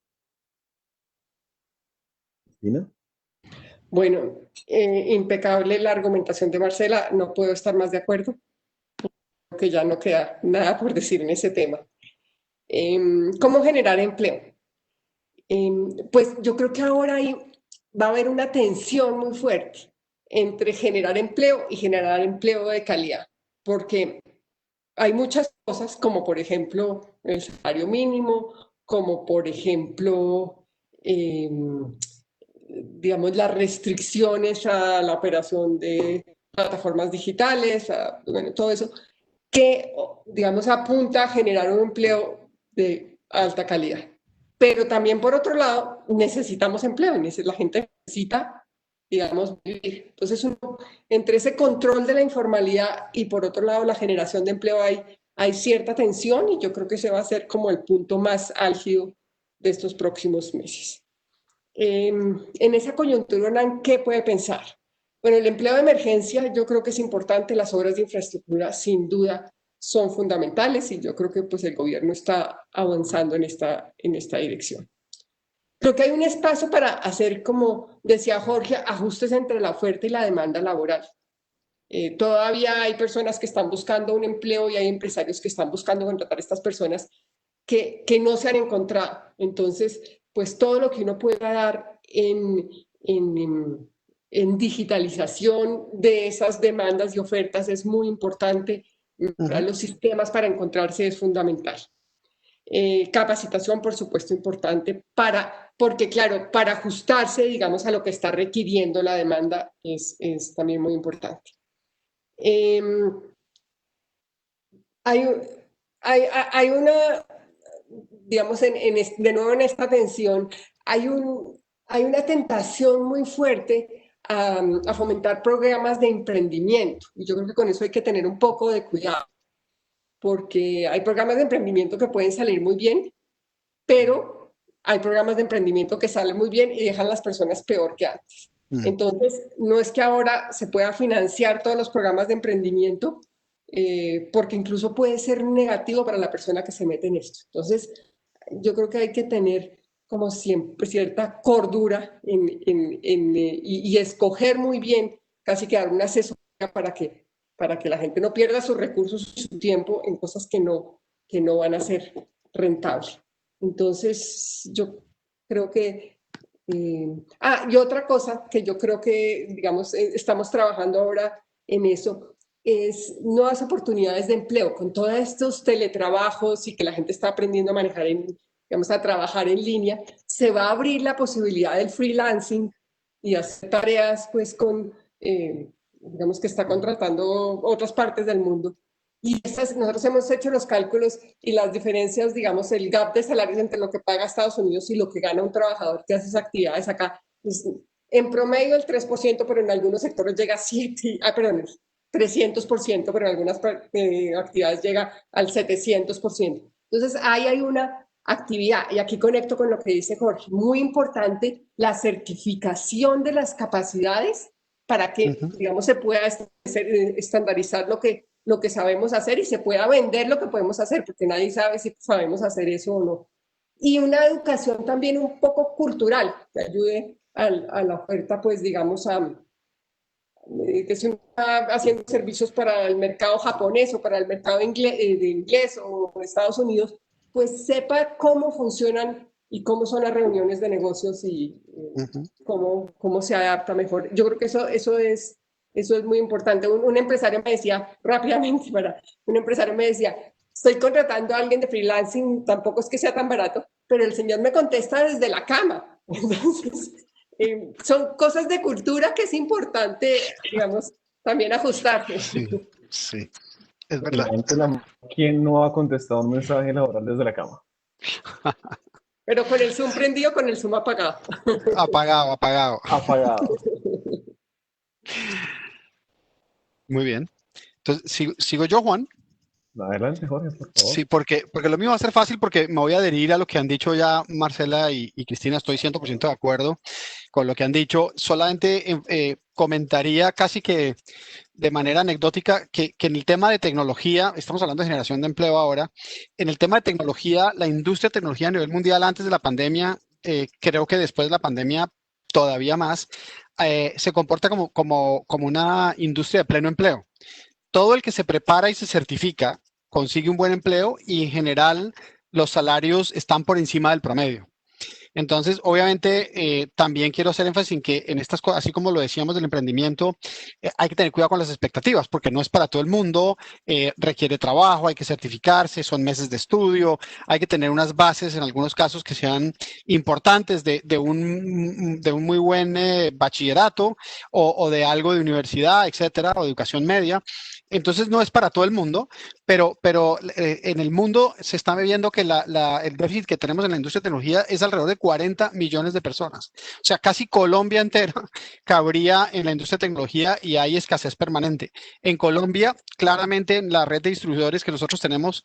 ¿Cristina? Bueno, impecable la argumentación de Marcela, no puedo estar más de acuerdo, porque ya no queda nada por decir en ese tema. ¿Cómo generar empleo? Pues yo creo que ahora va a haber una tensión muy fuerte entre generar empleo y generar empleo de calidad, porque hay muchas cosas, como por ejemplo el salario mínimo, como por ejemplo, digamos, las restricciones a la operación de plataformas digitales, bueno, todo eso, que, digamos, apunta a generar un empleo de alta calidad. Pero también, por otro lado, necesitamos empleo, la gente necesita, digamos, vivir. Entonces, entre ese control de la informalidad y, por otro lado, la generación de empleo hay cierta tensión y yo creo que ese va a ser como el punto más álgido de estos próximos meses. En esa coyuntura, ¿en qué puede pensar? Bueno, el empleo de emergencia yo creo que es importante, las obras de infraestructura sin duda son fundamentales y yo creo que pues el gobierno está avanzando en esta dirección. Creo que hay un espacio para hacer, como decía Jorge, ajustes entre la oferta y la demanda laboral. Todavía hay personas que están buscando un empleo y hay empresarios que están buscando contratar a estas personas que no se han encontrado. Entonces, pues todo lo que uno pueda dar en digitalización de esas demandas y ofertas es muy importante. Para los sistemas para encontrarse es fundamental. Capacitación, por supuesto, importante porque claro, para ajustarse, digamos, a lo que está requiriendo la demanda es también muy importante. hay, hay una, digamos, de nuevo en esta tensión, hay una tentación muy fuerte a fomentar programas de emprendimiento. Y yo creo que con eso hay que tener un poco de cuidado, porque hay programas de emprendimiento que pueden salir muy bien, pero hay programas de emprendimiento que salen muy bien y dejan a las personas peor que antes. Entonces, no es que ahora se pueda financiar todos los programas de emprendimiento, porque incluso puede ser negativo para la persona que se mete en esto. Entonces, yo creo que hay que tener como siempre cierta cordura y escoger muy bien, casi que dar una asesoría para que la gente no pierda sus recursos y su tiempo en cosas que no van a ser rentables. Entonces, yo creo que... y otra cosa que yo creo que, digamos, estamos trabajando ahora en eso, es nuevas oportunidades de empleo, con todos estos teletrabajos y que la gente está aprendiendo a manejar, digamos, a trabajar en línea, se va a abrir la posibilidad del freelancing y hacer tareas, pues, digamos, que está contratando otras partes del mundo. Y nosotros hemos hecho los cálculos y las diferencias, digamos, el gap de salarios entre lo que paga Estados Unidos y lo que gana un trabajador que hace esas actividades acá, pues, en promedio el 3%, pero en algunos sectores llega a 300%, pero en algunas actividades llega al 700%. Entonces, ahí hay una actividad, y aquí conecto con lo que dice Jorge, muy importante la certificación de las capacidades para que, digamos, se pueda estandarizar lo que sabemos hacer y se pueda vender lo que podemos hacer, porque nadie sabe si sabemos hacer eso o no. Y una educación también un poco cultural, que ayude a la oferta, pues, digamos, que si uno está haciendo servicios para el mercado japonés o para el mercado de inglés o de Estados Unidos, pues sepa cómo funcionan y cómo son las reuniones de negocios y cómo se adapta mejor. Yo creo que eso es muy importante. Un empresario me decía rápidamente, un empresario me decía, estoy contratando a alguien de freelancing, tampoco es que sea tan barato, pero el señor me contesta desde la cama. Entonces, son cosas de cultura que es importante, digamos, también ajustar. Sí, sí, es verdad. ¿Quién no ha contestado un mensaje laboral desde la cama? Pero con el Zoom prendido, con el Zoom apagado. Apagado. Muy bien. Entonces, sigo yo, Juan. Adelante, Jorge, por favor. Sí, porque lo mío va a ser fácil porque me voy a adherir a lo que han dicho ya Marcela y Cristina. Estoy 100% de acuerdo con lo que han dicho. Solamente comentaría casi que de manera anecdótica que en el tema de tecnología, estamos hablando de generación de empleo ahora, en el tema de tecnología, la industria de tecnología a nivel mundial antes de la pandemia, creo que después de la pandemia todavía más, se comporta como una industria de pleno empleo. Todo el que se prepara y se certifica consigue un buen empleo y en general los salarios están por encima del promedio. Entonces, obviamente, también quiero hacer énfasis en que en estas cosas, así como lo decíamos del emprendimiento, hay que tener cuidado con las expectativas, porque no es para todo el mundo, requiere trabajo, hay que certificarse, son meses de estudio, hay que tener unas bases en algunos casos que sean importantes de un muy buen bachillerato o de algo de universidad, etcétera, o educación media. Entonces, no es para todo el mundo, pero en el mundo se está viendo que el déficit que tenemos en la industria de tecnología es alrededor de 40 millones de personas. O sea, casi Colombia entera cabría en la industria de tecnología y hay escasez permanente. En Colombia, claramente en la red de distribuidores que nosotros tenemos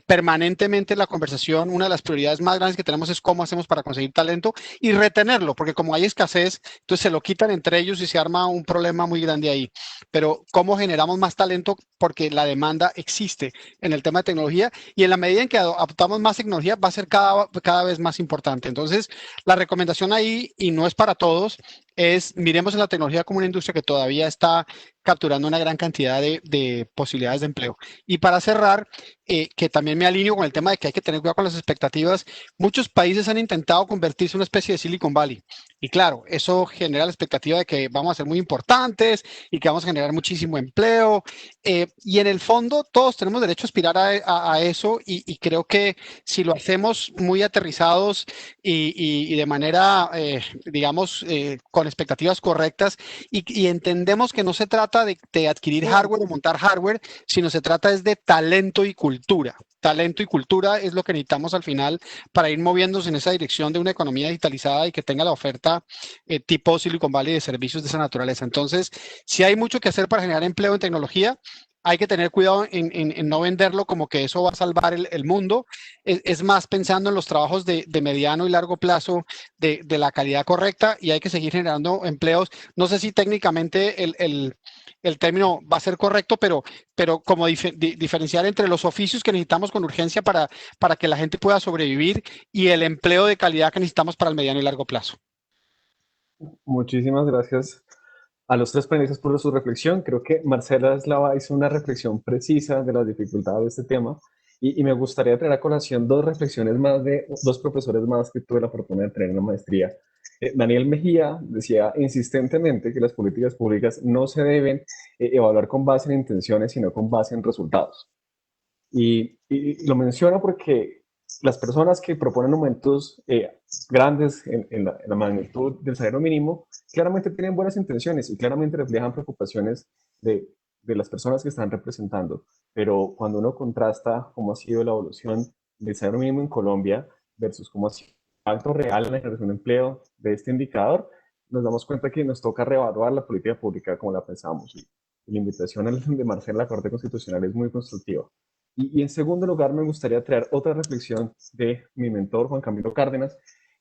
permanentemente la conversación, una de las prioridades más grandes que tenemos es cómo hacemos para conseguir talento y retenerlo, porque como hay escasez, entonces se lo quitan entre ellos y se arma un problema muy grande ahí. Pero ¿cómo generamos más talento? Porque la demanda existe en el tema de tecnología y en la medida en que adoptamos más tecnología va a ser cada vez más importante. Entonces, la recomendación ahí, y no es para todos, es miremos en la tecnología como una industria que todavía está capturando una gran cantidad de posibilidades de empleo. Y para cerrar, que también me alineo con el tema de que hay que tener cuidado con las expectativas, muchos países han intentado convertirse en una especie de Silicon Valley. Y claro, eso genera la expectativa de que vamos a ser muy importantes y que vamos a generar muchísimo empleo. Y en el fondo, todos tenemos derecho a aspirar a eso y creo que si lo hacemos muy aterrizados y de manera, digamos, con con expectativas correctas y entendemos que no se trata de adquirir hardware o montar hardware, sino se trata es de talento y cultura. Talento y cultura es lo que necesitamos al final para ir moviéndonos en esa dirección de una economía digitalizada y que tenga la oferta tipo Silicon Valley de servicios de esa naturaleza. Entonces, si hay mucho que hacer para generar empleo en tecnología, hay que tener cuidado en no venderlo como que eso va a salvar el mundo. Es más pensando en los trabajos de mediano y largo plazo de la calidad correcta y hay que seguir generando empleos. No sé si técnicamente el término va a ser correcto, pero como diferenciar entre los oficios que necesitamos con urgencia para que la gente pueda sobrevivir y el empleo de calidad que necesitamos para el mediano y largo plazo. Muchísimas gracias a los tres panelistas por su reflexión. Creo que Marcela Eslava hizo una reflexión precisa de las dificultades de este tema y me gustaría traer a colación dos reflexiones más de dos profesores más que tuve la fortuna de tener en la maestría. Daniel Mejía decía insistentemente que las políticas públicas no se deben evaluar con base en intenciones, sino con base en resultados. Y lo menciono porque las personas que proponen aumentos grandes en la magnitud del salario mínimo claramente tienen buenas intenciones y claramente reflejan preocupaciones de las personas que están representando. Pero cuando uno contrasta cómo ha sido la evolución del salario mínimo en Colombia versus cómo ha sido el impacto real en la generación de empleo de este indicador, nos damos cuenta que nos toca reevaluar la política pública como la pensamos. Y la invitación de Marcela a la Corte Constitucional es muy constructiva. Y en segundo lugar, me gustaría traer otra reflexión de mi mentor, Juan Camilo Cárdenas,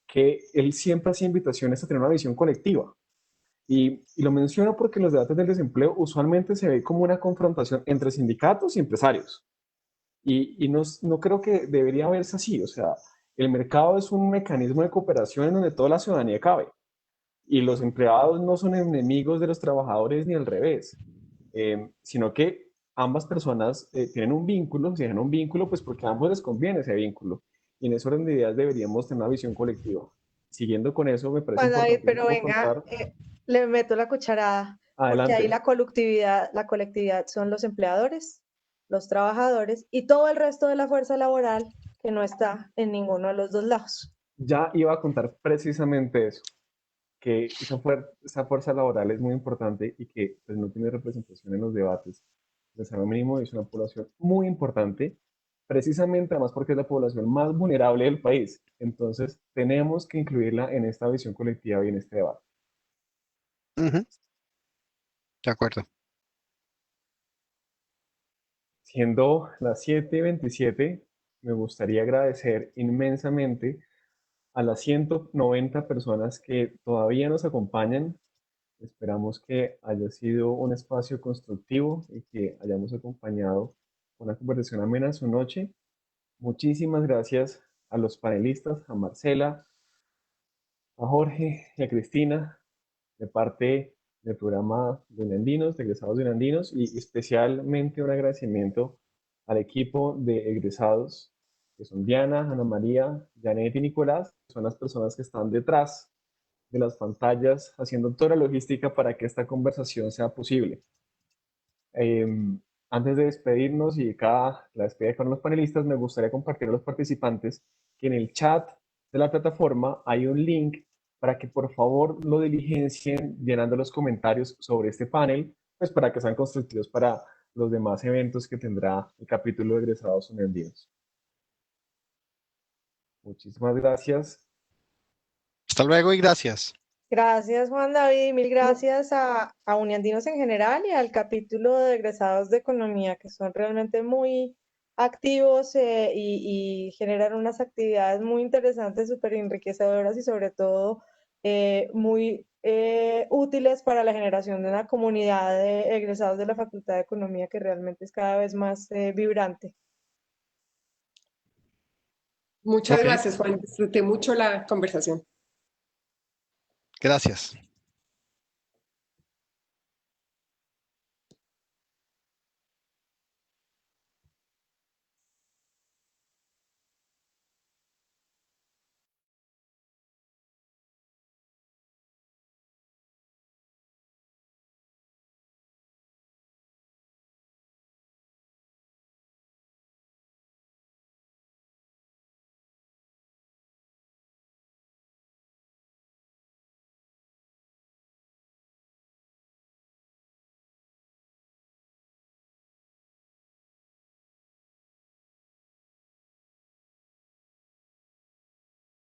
que él siempre hacía invitaciones a tener una visión colectiva. Y lo menciono porque en los debates del desempleo usualmente se ve como una confrontación entre sindicatos y empresarios. Y no creo que debería verse así. O sea, el mercado es un mecanismo de cooperación en donde toda la ciudadanía cabe. Y los empleados no son enemigos de los trabajadores ni al revés, sino que ambas personas tienen un vínculo, si tienen un vínculo, pues porque a ambos les conviene ese vínculo. Y en ese orden de ideas deberíamos tener una visión colectiva. Siguiendo con eso, me parece Juan David, pero importantísimo venga, contar. le meto la cucharada, porque ahí Adelante. la colectividad son los empleadores, los trabajadores y todo el resto de la fuerza laboral que no está en ninguno de los dos lados. Ya iba a contar precisamente eso, que esa fuerza laboral es muy importante y que pues, no tiene representación en los debates. El salario mínimo es una población muy importante, precisamente además porque es la población más vulnerable del país. Entonces, tenemos que incluirla en esta visión colectiva y en este debate. De acuerdo. Siendo las 7:27, me gustaría agradecer inmensamente a las 190 personas que todavía nos acompañan. Esperamos que haya sido un espacio constructivo y que hayamos acompañado una conversación amena su noche. Muchísimas gracias a los panelistas, a Marcela, a Jorge y a Cristina, de parte del programa de Unandinos, de egresados de Unandinos, y especialmente un agradecimiento al equipo de egresados, que son Diana, Ana María, Janet y Nicolás, que son las personas que están detrás de las pantallas, haciendo toda la logística para que esta conversación sea posible. Eh, Antes de despedirnos y la despedida con los panelistas, me gustaría compartir a los participantes que en el chat de la plataforma hay un link para que por favor lo diligencien llenando los comentarios sobre este panel, pues para que sean constructivos para los demás eventos que tendrá el capítulo de egresados unendidos. Muchísimas gracias. Hasta luego y gracias. Gracias, Juan David, mil gracias a Uniandinos en general y al capítulo de egresados de economía, que son realmente muy activos y generan unas actividades muy interesantes, súper enriquecedoras y sobre todo muy útiles para la generación de una comunidad de egresados de la Facultad de Economía que realmente es cada vez más vibrante. Muchas Ok. gracias, Juan. Disfruté mucho la conversación. Gracias.